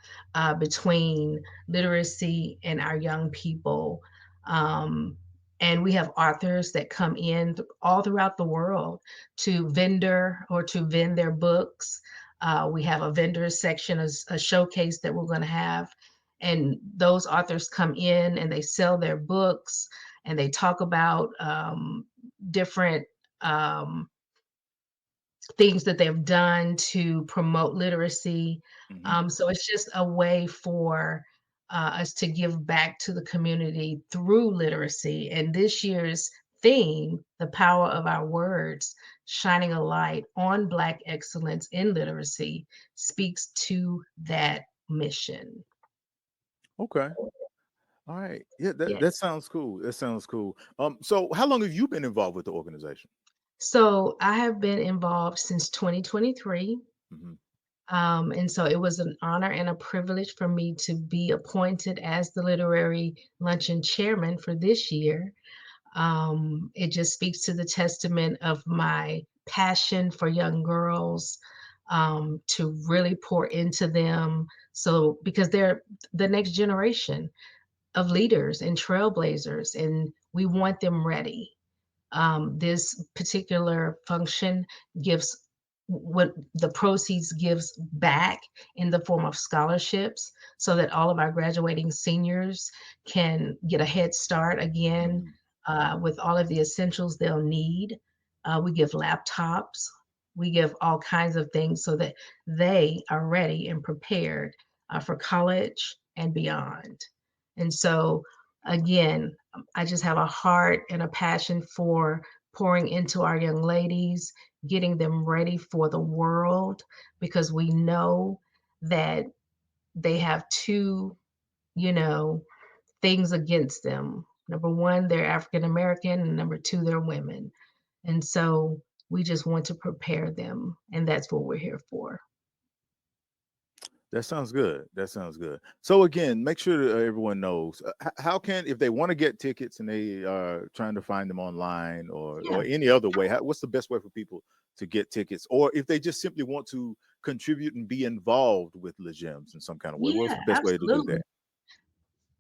between literacy and our young people. And we have authors that come in all throughout the world to vend their books. We have a vendor section, a showcase that we're going to have. And those authors come in and they sell their books and they talk about different things that they've done to promote literacy. So it's just a way for us to give back to the community through literacy. And this year's theme, The Power of Our Words, Shining a Light on Black Excellence in Literacy, speaks to that mission. Okay. All right. Yeah, that sounds cool. That sounds cool. So how long have you been involved with the organization? So I have been involved since 2023. And so it was an honor and a privilege for me to be appointed as the Literary Luncheon chairman for this year. It just speaks to the testament of my passion for young girls, to really pour into them. So because they're the next generation of leaders and trailblazers, and we want them ready. This particular function gives what the proceeds gives back in the form of scholarships so that all of our graduating seniors can get a head start again with all of the essentials they'll need. We give laptops. We give all kinds of things so that they are ready and prepared for college and beyond. And so, again, I just have a heart and a passion for pouring into our young ladies, getting them ready for the world, because we know that they have two, things against them. Number one, they're African American, and number two, they're women. And so we just want to prepare them, and that's what we're here for. That sounds good. That sounds good. So again, make sure that everyone knows how can, if they want to get tickets and they are trying to find them online or any other way, what's the best way for people to get tickets? Or if they just simply want to contribute and be involved with Le Gemmes in some kind of way, what's the best way to do that?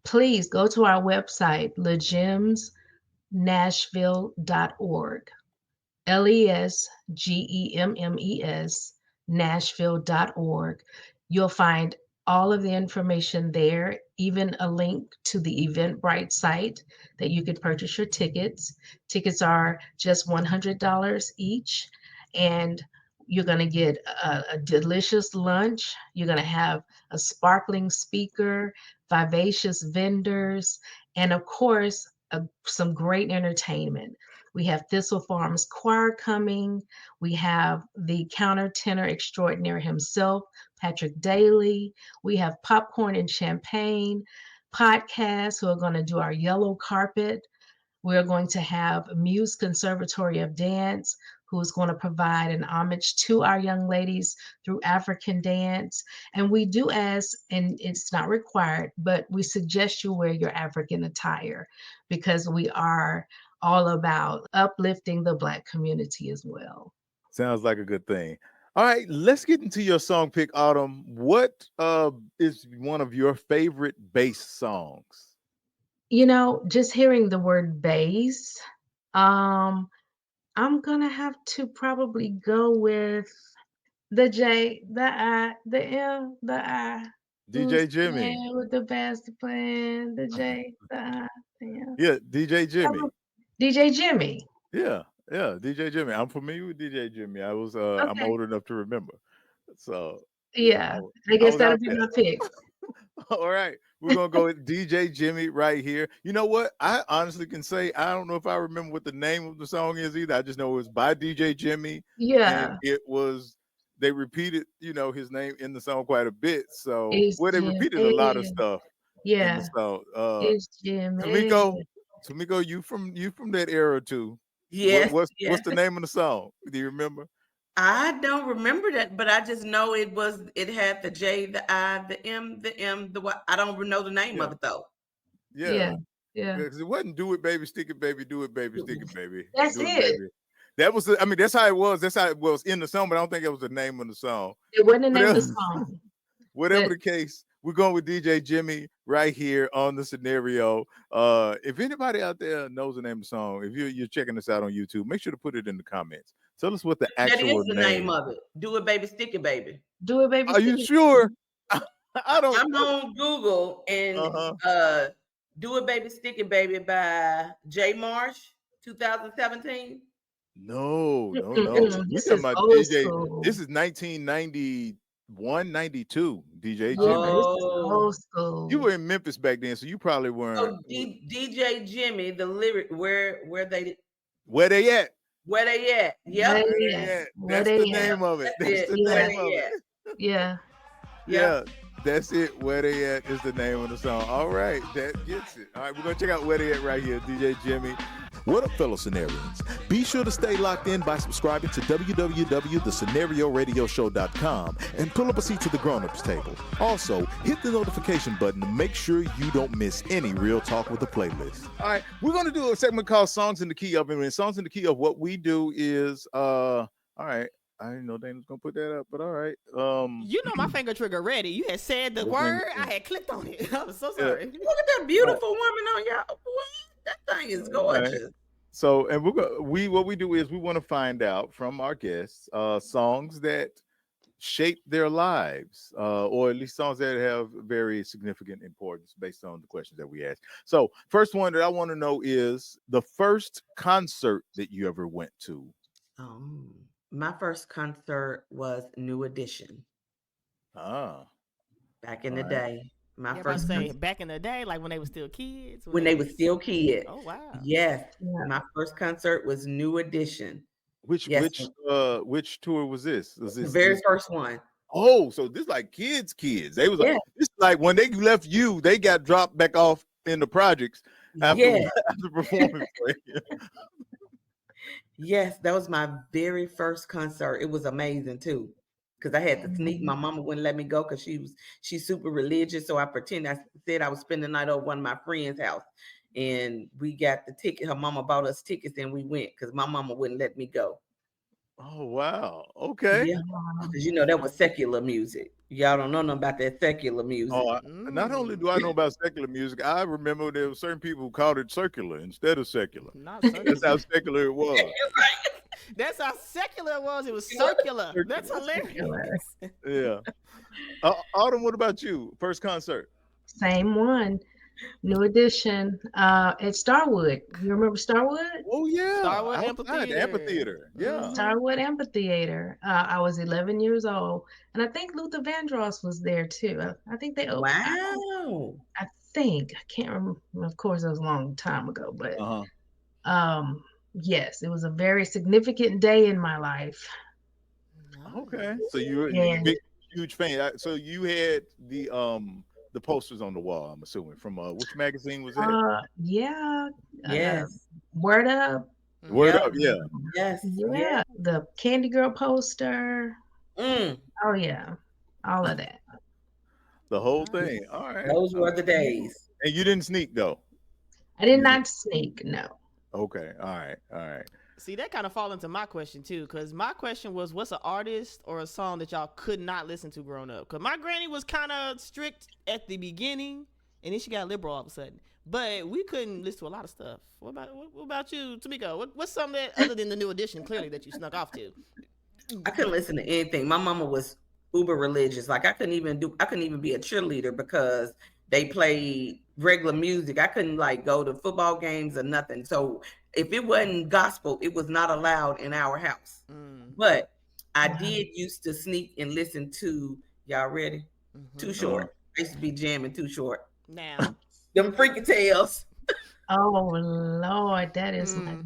Please go to our website, legemmesnashville.org. LESGEMMES, Nashville.org. You'll find all of the information there, even a link to the Eventbrite site that you could purchase your tickets. Tickets are just $100 each, and you're going to get a delicious lunch. You're going to have a sparkling speaker, vivacious vendors, and of course, some great entertainment. We have Thistle Farms Choir coming. We have the countertenor extraordinaire himself, Patrick Daly. We have Popcorn and Champagne podcasts who are going to do our yellow carpet. We're going to have Muse Conservatory of Dance, who is going to provide an homage to our young ladies through African dance. And we do ask, and it's not required, but we suggest you wear your African attire, because we are all about uplifting the Black community as well. Sounds like a good thing. All right, let's get into your song pick, Autumn. What is one of your favorite bass songs? Just hearing the word bass, I'm gonna have to probably go with the J, the I, the M, the I. DJ Jimmy. With the bass playing, the J, the I, the M. Yeah, DJ Jimmy. DJ Jimmy. Yeah, DJ Jimmy. I'm familiar with DJ Jimmy. I was I'm old enough to remember. So yeah, I guess that'll be my pick. All right, we're gonna go with DJ Jimmy right here. You know what? I honestly can say I don't know if I remember what the name of the song is either. I just know it was by DJ Jimmy. Yeah, and it was. They repeated, his name in the song quite a bit. So they repeated a lot of stuff. Yeah, in the song. It's Jimmy. Tomiko, you from that era too? Yes. What's the name of the song? Do you remember? I don't remember that, but I just know it had the J, the I, the M, the Y. I don't know the name of it though. Yeah. Because it wasn't "Do It, Baby, Stick It, Baby, Do It, Baby, Stick It, Baby." That's Do it. Baby. That was. That's how it was. That's how it was in the song, but I don't think it was the name of the song. It wasn't the name of the song. Whatever the case, we're going with DJ Jimmy right here on the Scenario. If anybody out there knows the name of the song, if you're checking this out on YouTube, make sure to put it in the comments. Tell us what the actual That is the name of it. Do It, Baby, Stick It, Baby. Do It, Baby. Are you sure? I don't. I'm on Google and Do It, Baby, Stick It, Baby by J. Marsh, 2017. No. This talking is about old DJ. school. This is 1991, 92. DJ Jimmy. Old school. You were in Memphis back then, so you probably weren't. So DJ Jimmy, the lyric, where they at? Where they at? Yep. That's the name of it. That's the name of it. Yeah. That's it. Where they at is the name of the song. All right, that gets it. All right, we're gonna check out Where They At right here, DJ Jimmy. What up, fellow Scenarians? Be sure to stay locked in by subscribing to www.thescenarioradioshow.com and pull up a seat to the grown-ups table. Also, hit the notification button to make sure you don't miss any Real Talk with the playlist. All right, we're gonna do a segment called Songs in the Key of. And Songs in the Key of, what we do is all right. I didn't know Dana was gonna put that up, but all right. My finger trigger ready. You had said the word, I had clicked on it. I was so sorry. Look at that beautiful woman on y'all. That thing is gorgeous. Right. So, and what we do is we want to find out from our guests songs that shape their lives, or at least songs that have very significant importance based on the questions that we ask. So, first one that I want to know is the first concert that you ever went to. My first concert was New Edition. Back in the day. My Yeah, first say concert. back in the day, like when they were still kids. When they were still kids. Oh wow. Yes. Yeah. My first concert was New Edition. Which Yes. which tour was this? Was The this very this? first one. Oh, so this like kids. They was Yeah. like, it's like when they left you, they got dropped back off in the projects after, Yeah. after performing for you. Yes, that was my very first concert. It was amazing too. Because I had to sneak. My mama wouldn't let me go because she's super religious. So I said I was spending the night over one of my friend's house. And we got the ticket. Her mama bought us tickets and we went because my mama wouldn't let me go. Oh wow. Okay. Yeah. Because you know that was secular music. Y'all don't know nothing about that secular music. Oh, not only do I know about secular music, I remember there were certain people who called it circular instead of secular. Not circular. That's how secular it was. That's how secular it was. It was circular. That's hilarious. Yeah. Autumn, what about you? First concert? Same one. New Edition at Starwood. You remember Starwood? Oh yeah, Starwood outside the amphitheater. Yeah, Starwood Amphitheater. I was 11 years old, and I think Luther Vandross was there too. I think they opened. Wow. I can't remember. Of course, it was a long time ago, but yes, it was a very significant day in my life. Okay, so you're a big, huge fan. So you had the posters on the wall, I'm assuming, from which magazine was that? Yes. Word Up. Word Up, yeah. Yes. Yeah. The Candy Girl poster. Mm. Oh yeah. All of that. The whole thing. All right. Those were the days. And you didn't sneak though? I did not sneak, no. Okay. All right. See, that kind of fall into my question too, because my question was, what's an artist or a song that y'all could not listen to growing up? Because my granny was kind of strict at the beginning, and then she got liberal all of a sudden. But we couldn't listen to a lot of stuff. What about you, Tomiko? What's something that, other than the New Edition, clearly, that you snuck off to? I couldn't listen to anything. My mama was uber religious. Like I couldn't even be a cheerleader because they played regular music. I couldn't like go to football games or nothing. So if it wasn't gospel, it was not allowed in our house. But I did used to sneak and listen to, y'all ready? Too Short. I used to be jamming Too Short. Now. Them Freaky Tales. Oh Lord, that is my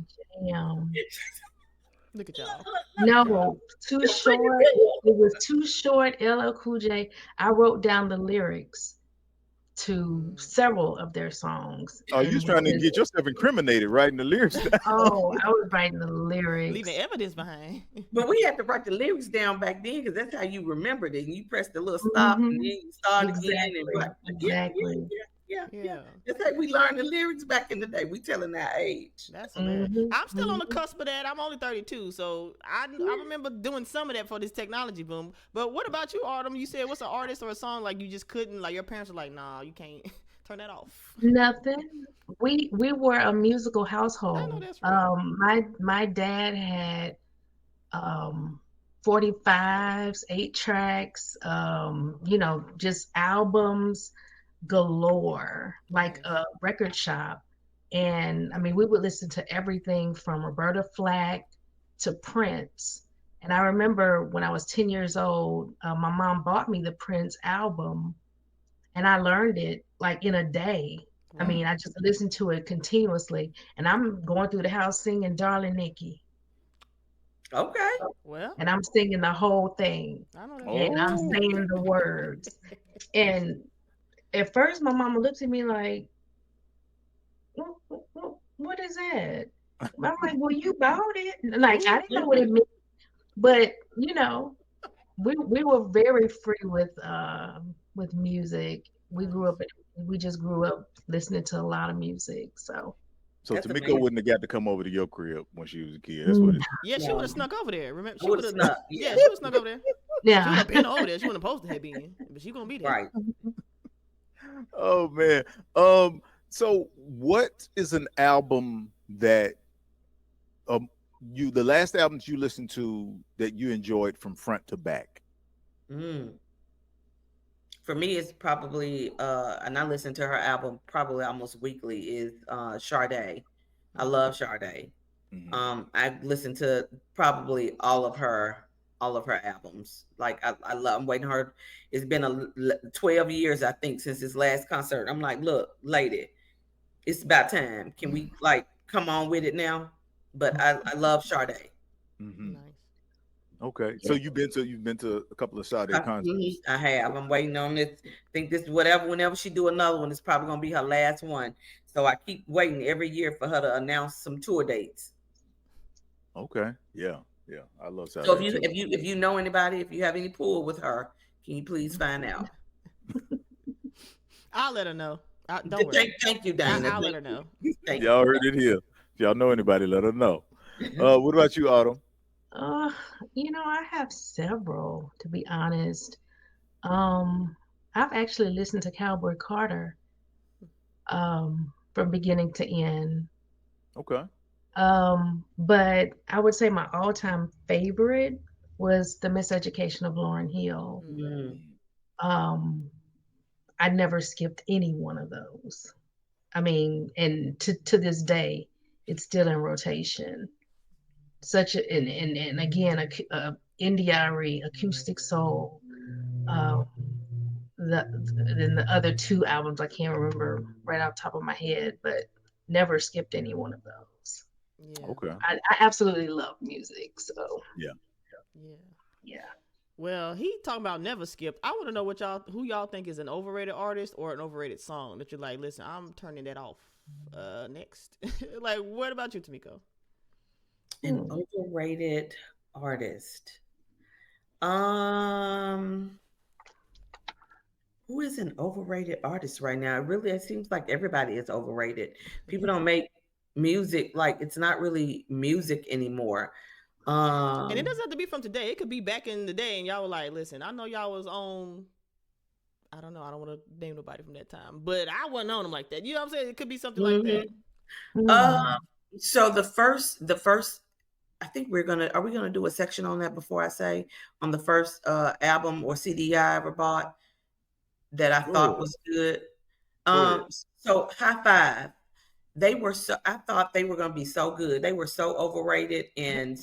jam. Look at y'all. No, Too Short. It was Too Short, LL Cool J. I wrote down the lyrics to several of their songs. Oh, you was trying to get yourself incriminated, writing the lyrics down. Oh, I was writing the lyrics. Leaving evidence behind. But we had to write the lyrics down back then because that's how you remembered it. And you press the little stop and then you start again. And Exactly. Yeah. That's how we learned the lyrics back in the day. We telling our age. That's hilarious. I'm still on the cusp of that. I'm only 32, so I remember doing some of that for this technology boom. But what about you, Autumn? You said what's an artist or a song like you just couldn't, like your parents were like, nah, you can't turn that off. Nothing. We were a musical household. I know that's right. My dad had 45s, 8 tracks, just albums galore, like a record shop. And I mean, we would listen to everything from Roberta Flack to Prince. And I remember when I was 10 years old, my mom bought me the Prince album, and I learned it like in a day. I mean, I just listened to it continuously, and I'm going through the house singing Darling Nikki. Okay. Well, and I'm singing the whole thing. I know that. And I'm saying the words. And at first, my mama looked at me like, what is that? I'm like, well, you bought it. Like, I didn't know what it meant. But, we were very free with music. We just grew up listening to a lot of music. So Tomiko wouldn't have got to come over to your crib when she was a kid. That's what it is. Yeah, she would have snuck over there. Remember? She would would have have snuck. Yeah, she would have snuck over there. Yeah. She would have been over there. She wouldn't have supposed to have been, but she gonna be there. Right. Oh man. So what is an album that the last albums you listened to that you enjoyed from front to back? For me, it's probably and I listen to her album probably almost weekly, is Sade. I love Sade. I listen to probably all of her all of her albums. Like I love. I'm waiting her. It's been 12 years, I think, since his last concert. I'm like, look, lady, it's about time. Can we like come on with it now? But I love Sade. Nice. Okay, so you've been to a couple of Sade concerts. I have. I'm waiting on this. I think this whenever she do another one, it's probably gonna be her last one. So I keep waiting every year for her to announce some tour dates. Okay, yeah, I love Sade. So if you know anybody, if you have any pull with her, can you please find out? I'll let her know. Don't worry. Thank you, Dana. I'll let her know. Y'all heard it here. If y'all know anybody, let her know. What about you, Autumn? I have several, to be honest. I've actually listened to Cowboy Carter from beginning to end. Okay. But I would say my all-time favorite was The Miseducation of Lauryn Hill. I never skipped any one of those. I mean, and to this day, it's still in rotation. Such a and again, indie-ary, acoustic soul. Then the other two albums I can't remember right off the top of my head, but never skipped any one of those. Yeah. Okay. I absolutely love music, so yeah. Well, he talking about never skipped. I want to know who y'all think is an overrated artist or an overrated song that you're like, listen, I'm turning that off. Next, like, what about you, Tomiko? An overrated artist. Who is an overrated artist right now? It seems like everybody is overrated. People don't make music, like it's not really music anymore. And it doesn't have to be from today. It could be back in the day, and y'all were like, "Listen, I know y'all was on. I don't know. I don't want to name nobody from that time, but I wasn't on them like that. You know what I'm saying? It could be something like that." So the first, I think are we gonna do a section on that before I say on the first album or CD I ever bought that I thought was good. So High Five. I thought they were going to be so good. They were so overrated and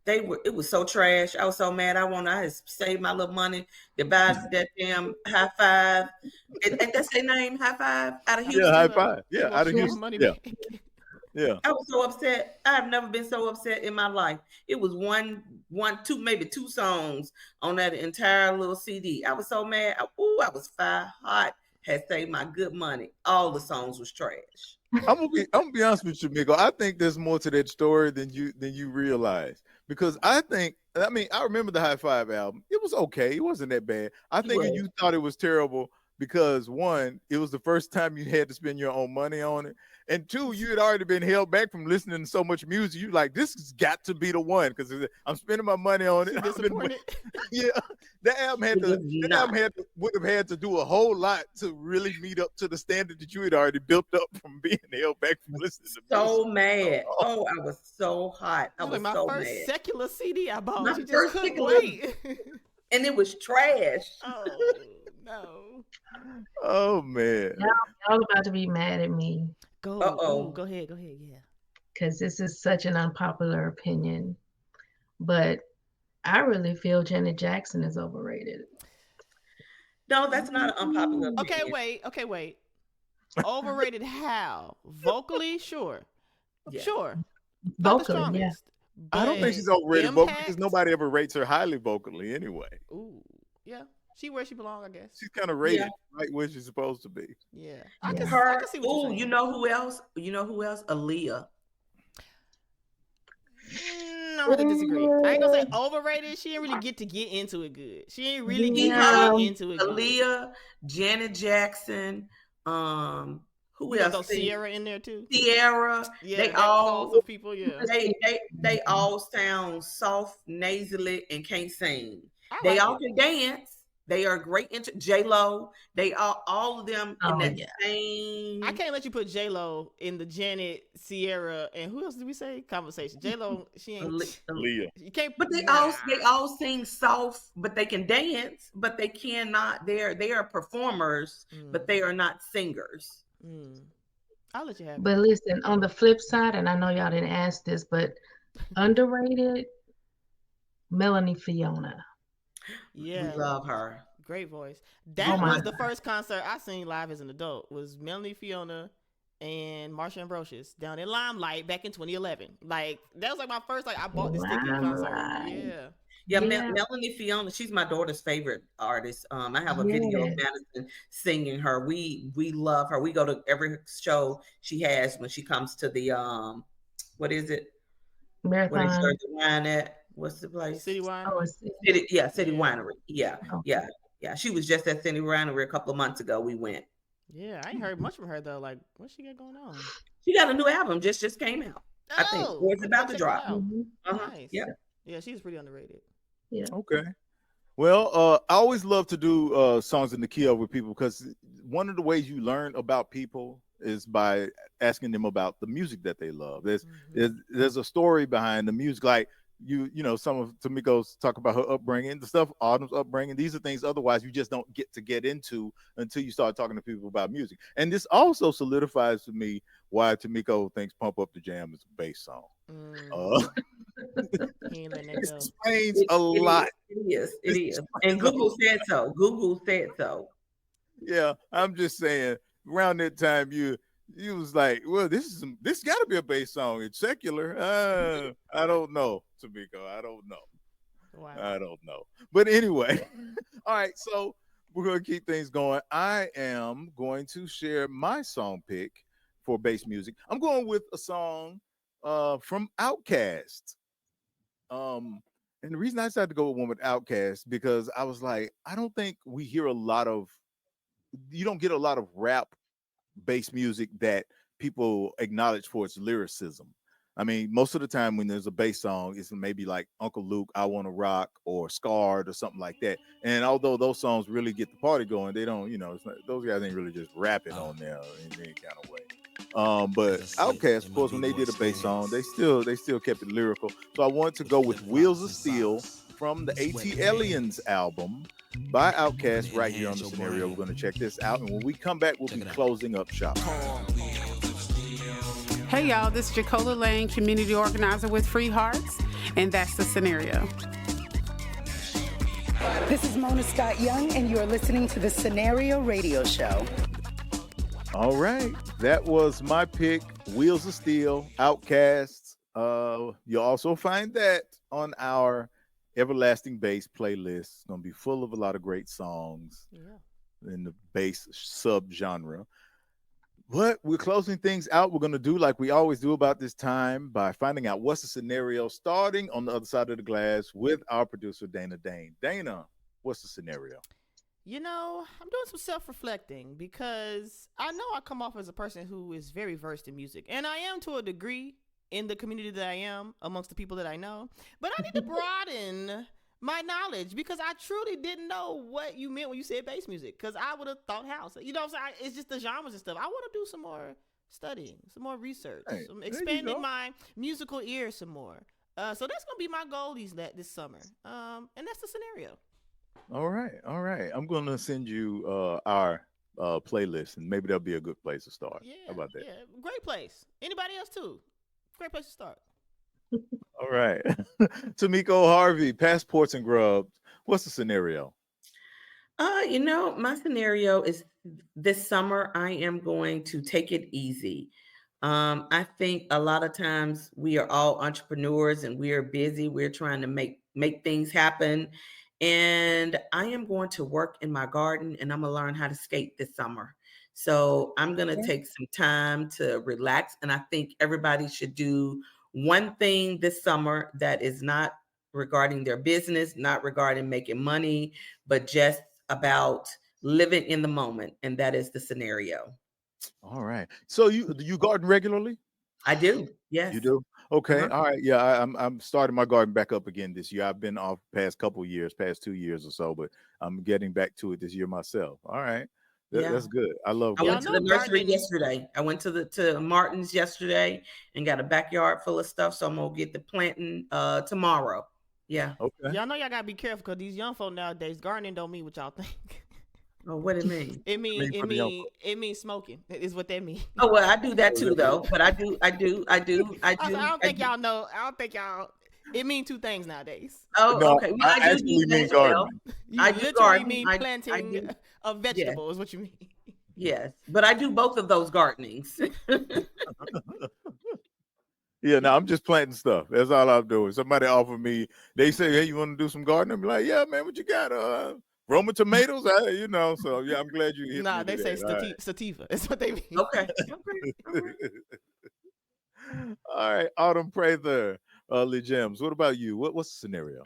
it was so trash. I was so mad. I had to save my little money to buy that damn High Five. And that's their name, High Five, out of Houston. Yeah, High Five. Yeah, out of Houston. Yeah. I was so upset. I have never been so upset in my life. It was two, maybe two songs on that entire little CD. I was so mad. I was fire hot. Had saved my good money. All the songs was trash. I'm gonna be honest with you, Miko. I think there's more to that story than you realize. Because I remember the High Five album. It was okay. It wasn't that bad. I think you thought it was terrible because one, it was the first time you had to spend your own money on it. And two, you had already been held back from listening to so much music. You like, this has got to be the one because I'm spending my money on it. Yeah, that album would have had to do a whole lot to really meet up to the standard that you had already built up from being held back from listening to music. So mad. I was so hot. I was my so first mad. secular CD I bought. My She just first couldn't secular, wait. and it was trash. Oh no. Oh man. Y'all about to be mad at me. Go ahead. Yeah. Because this is such an unpopular opinion, but I really feel Janet Jackson is overrated. No, that's not an unpopular opinion. Okay, wait. Overrated how? Vocally, sure. Yeah. Sure. Vocally, yeah. I don't think she's overrated vocally because nobody ever rates her highly vocally anyway. Ooh, yeah. She where she belongs, I guess. She's kind of rated right where she's supposed to be. Yeah. I can see what you're saying. You know who else? Aaliyah. No, I have to disagree. I ain't gonna say overrated. She didn't really get into it good. She ain't really get into it. Aaliyah, Janet Jackson, who else? Throw Sierra in there too. Sierra. Yeah, they all some people. Yeah. They all sound soft, nasally, and can't sing. They all can dance. They are great. J-Lo. They are all of them in that same. I can't let you put J-Lo in the Janet, Sierra, and who else did we say? Conversation. J-Lo, she ain't. Aaliyah. You can't. But they all sing soft, but they can dance. But they cannot. They are performers, but they are not singers. I'll let you have it. But listen, on the flip side, and I know y'all didn't ask this, but underrated. Melanie Fiona. Yeah, We love her. great voice. Oh That my was the God. first concert I seen live as an adult. Was Melanie Fiona and Marsha Ambrosius down in Limelight back in 2011. Like that was like my first I bought this ticket concert. Limelight. Yeah. Yeah, Yeah. Melanie Fiona, she's my daughter's favorite artist. I have a video of Yes. Madison singing her. We love her. We go to every show she has when she comes to the what is it? Where they Marathon. serve the wine at? What's the place? City Wine. Oh, it's City Yeah. Winery. Yeah, okay. yeah. She was just at City Winery a couple of months ago. We went. Yeah, I ain't heard much from her though. Like, what's she got going on? She got a new album just came out. I think, or it's I about gotta to check drop. that out. Uh-huh. Nice. Yeah. Yeah, she's pretty underrated. Yeah. Okay. Well, I always love to do songs in the key of with people because one of the ways you learn about people is by asking them about the music that they love. There's a story behind the music, like you know, some of Tomiko's talk about her upbringing, the stuff Autumn's upbringing. These are things otherwise you just don't get into until you start talking to people about music. And this also solidifies to me why Tomiko thinks "Pump Up the Jam" is a bass song. He ain't letting that It go. explains a lot. It is. And Google said so. Google said so. Yeah, I'm just saying. Around that time, you was like, well, this got to be a bass song. It's secular. I don't know, Tomiko. I don't know. Wow. I don't know. But anyway, all right. So we're gonna keep things going. I am going to share my song pick for bass music. I'm going with a song from Outkast. And the reason I decided to go with one with Outkast because I was like, I don't think you don't get a lot of rap bass music that people acknowledge for its lyricism. I mean, most of the time when there's a bass song, it's maybe like Uncle Luke, I Wanna Rock, or Scarred, or something like that. And although those songs really get the party going, they don't, it's not, those guys ain't really just rapping on there in any kind of way. But Outkast, of course, when they did a bass song, they still kept it lyrical. So I wanted to go with Wheels of Steel from the AT Aliens album by Outkast right here on the Scenario. We're going to check this out, and when we come back, we'll be closing up shop. Hey y'all, this is Jacola Lane, community organizer with Free Hearts, and that's the Scenario. This is Mona Scott Young, and you're listening to the Scenario Radio Show. All right, that was my pick, Wheels of Steel, Outkast. You'll also find that on our Everlasting Bass playlist. It's going to be full of a lot of great songs in the bass subgenre. But we're closing things out. We're going to do like we always do about this time by finding out what's the scenario, starting on the other side of the glass with our producer, Dana Dane. Dana, what's the scenario? I'm doing some self-reflecting because I know I come off as a person who is very versed in music, and I am to a degree in the community that I am amongst the people that I know, but I need to broaden my knowledge because I truly didn't know what you meant when you said bass music because I would have thought house. You know what I'm saying? It's just the genres and stuff. I want to do some more studying, some more research, some expanding my musical ear some more. So that's going to be my goal this summer. And that's the scenario. All right. I'm going to send you our playlist, and maybe that'll be a good place to start. Yeah, how about that? Yeah, great place. Anybody else too? Great place to start. All right. Tomiko Harvey, Passports and Grubs. What's the scenario? My scenario is this summer I am going to take it easy. I think a lot of times we are all entrepreneurs and we are busy. We're trying to make things happen. And I am going to work in my garden and I'm going to learn how to skate this summer. So I'm going to take some time to relax. And I think everybody should do one thing this summer that is not regarding their business, not regarding making money, but just about living in the moment. And that is the scenario. All right. So do you garden regularly? I do. Yes. You do? Okay. All right. Yeah, I'm starting my garden back up again this year. I've been off past 2 years or so, but I'm getting back to it this year myself. All right. That's good. I love I gardening. went to the nursery yesterday. I went to Martin's yesterday and got a backyard full of stuff. So I'm gonna get the planting tomorrow. Yeah. Okay. Y'all know y'all gotta be careful because these young folk nowadays, gardening don't mean what y'all think. Oh, what it mean? It means smoking. Is what that means. Oh well, I do that too though. But I do. I don't think y'all know. I don't think y'all. It means two things nowadays. Oh, No, okay. Well, I I do actually mean that mean as well. gardening. You I do literally garden. mean I planting do. a Yes, vegetable is what you mean. yes. But I do both of those gardenings. Yeah, no, I'm just planting stuff. That's all I'm doing. Somebody offered me, they say, hey, you want to do some gardening? I'm like, yeah, man, what you got? Roma tomatoes? So yeah, I'm glad you hit me Nah, they with say that. All right. sativa. That's what they mean. Okay. All right, Autumn Prather, Gemmes. What about you? What's the scenario?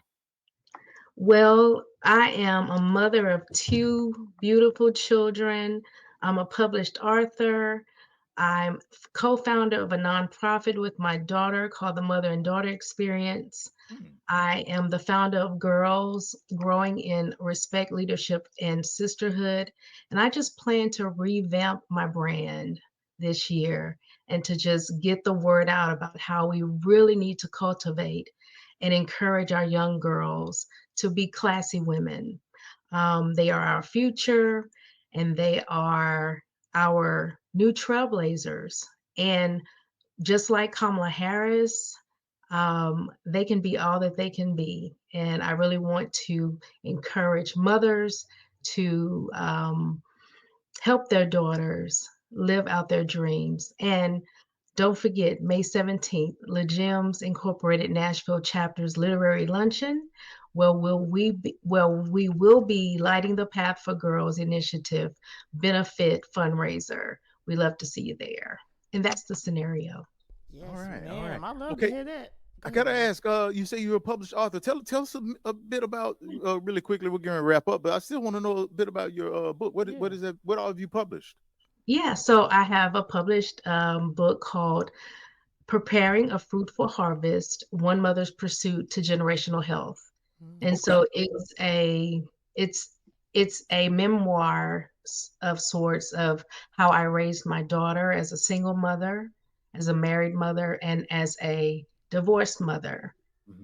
Well, I am a mother of two beautiful children. I'm a published author. I'm co-founder of a nonprofit with my daughter called the Mother and Daughter Experience. I am the founder of Girls Growing in Respect, Leadership, and Sisterhood. And I just plan to revamp my brand this year and to just get the word out about how we really need to cultivate and encourage our young girls to be classy women. They are our future and they are our new trailblazers. And just like Kamala Harris, they can be all that they can be. And I really want to encourage mothers to help their daughters live out their dreams. And don't forget, May 17th, Gemmes Incorporated Nashville Chapter's Literary Luncheon, where we will be lighting the path for girls initiative benefit fundraiser. We love to see you there. And that's the scenario. Yes, All right. ma'am. I love Okay. to hear that. I gotta ask. You say you're a published author. Tell us a bit about really quickly. We're going to wrap up, but I still want to know a bit about your book. What is that? What all have you published? Yeah, so I have a published book called Preparing a Fruitful Harvest: One Mother's Pursuit to Generational Health. And so it's a memoir of sorts of how I raised my daughter as a single mother, as a married mother, and as a divorced mother.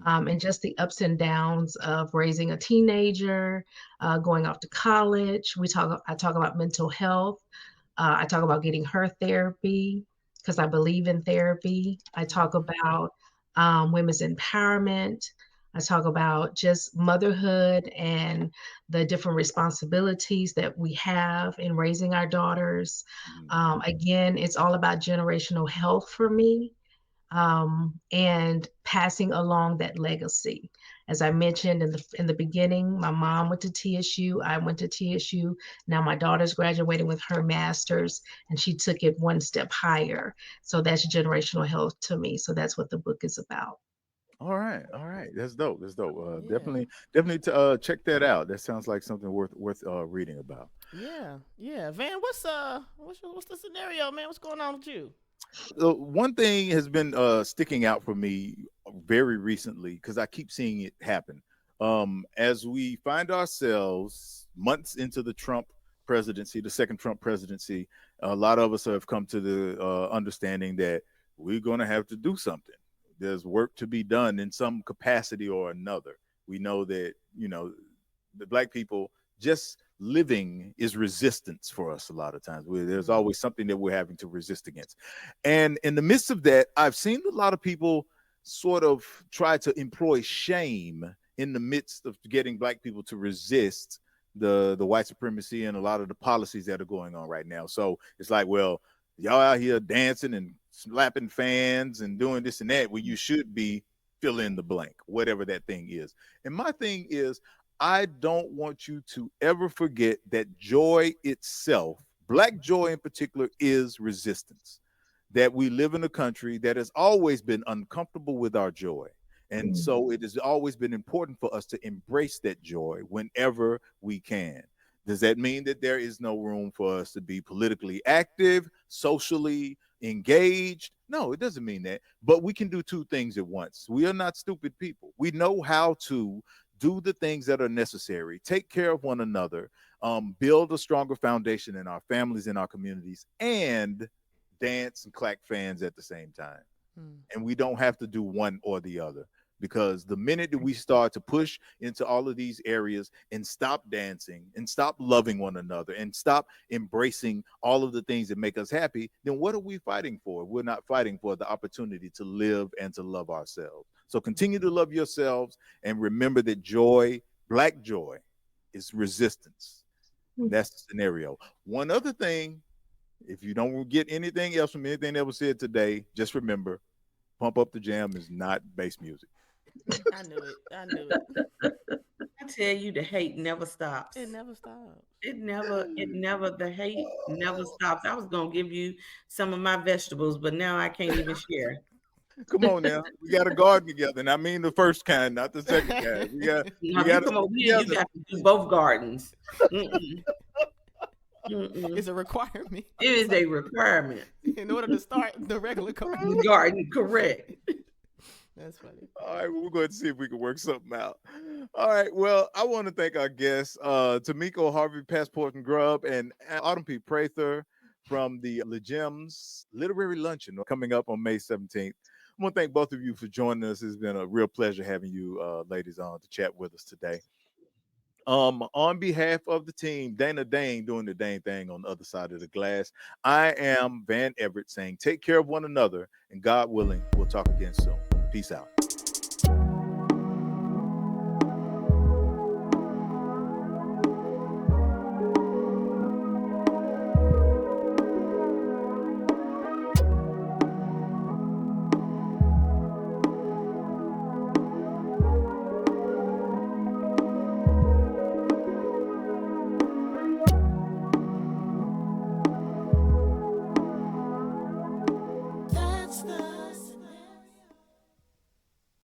And just the ups and downs of raising a teenager, going off to college. I talk about mental health. I talk about getting her therapy because I believe in therapy. I talk about women's empowerment. I talk about just motherhood and the different responsibilities that we have in raising our daughters. Again, it's all about generational health for me, and passing along that legacy. As I mentioned in the beginning, my mom went to TSU, I went to TSU. Now my daughter's graduating with her master's, and she took it one step higher. So that's generational health to me. So that's what the book is about. All right. That's dope. Definitely check that out. That sounds like something worth reading about. Yeah. Van, what's the scenario, man? What's going on with you? One thing has been sticking out for me very recently because I keep seeing it happen. As we find ourselves months into the Trump presidency, the second Trump presidency, a lot of us have come to the understanding that we're going to have to do something. There's work to be done in some capacity or another. We know that, the Black people just living is resistance for us a lot of times. There's always something that we're having to resist against. And in the midst of that, I've seen a lot of people sort of try to employ shame in the midst of getting Black people to resist the white supremacy and a lot of the policies that are going on right now. So it's like, well, y'all out here dancing and slapping fans and doing this and that when you should be fill in the blank, whatever that thing is. And my thing is, I don't want you to ever forget that joy itself, Black joy in particular, is resistance. That we live in a country that has always been uncomfortable with our joy. And so it has always been important for us to embrace that joy whenever we can. Does that mean that there is no room for us to be politically active, socially engaged? No, it doesn't mean that. But we can do two things at once. We are not stupid people. We know how to do the things that are necessary, take care of one another, build a stronger foundation in our families, in our communities, and dance and clap fans at the same time. And we don't have to do one or the other, because the minute that we start to push into all of these areas and stop dancing and stop loving one another and stop embracing all of the things that make us happy, then what are we fighting for? We're not fighting for the opportunity to live and to love ourselves. So continue to love yourselves and remember that joy, Black joy, is resistance. That's the scenario. One other thing, if you don't get anything else from anything that was said today, just remember, Pump Up the Jam is not bass music. I knew it. I tell you, the hate never stops. It never stops. The hate never stops. I was going to give you some of my vegetables, but now I can't even share. Come on now. We got a garden together. And I mean the first kind, not the second kind. We got come over here, you got to do both gardens. It's a requirement. It is a requirement. In order to start the regular garden. Garden, correct. That's funny. All right, we're going to see if we can work something out. All right, well, I want to thank our guests, Tomiko Harvey, Passport and Grub, and Autumn P. Prather from the Gemmes Literary Luncheon coming up on May 17th. I want to thank both of you for joining us. It's been a real pleasure having you ladies on to chat with us today. On behalf of the team, Dana Dane doing the Dane thing on the other side of the glass, I am Van Everett saying take care of one another, and God willing, we'll talk again soon. Peace out.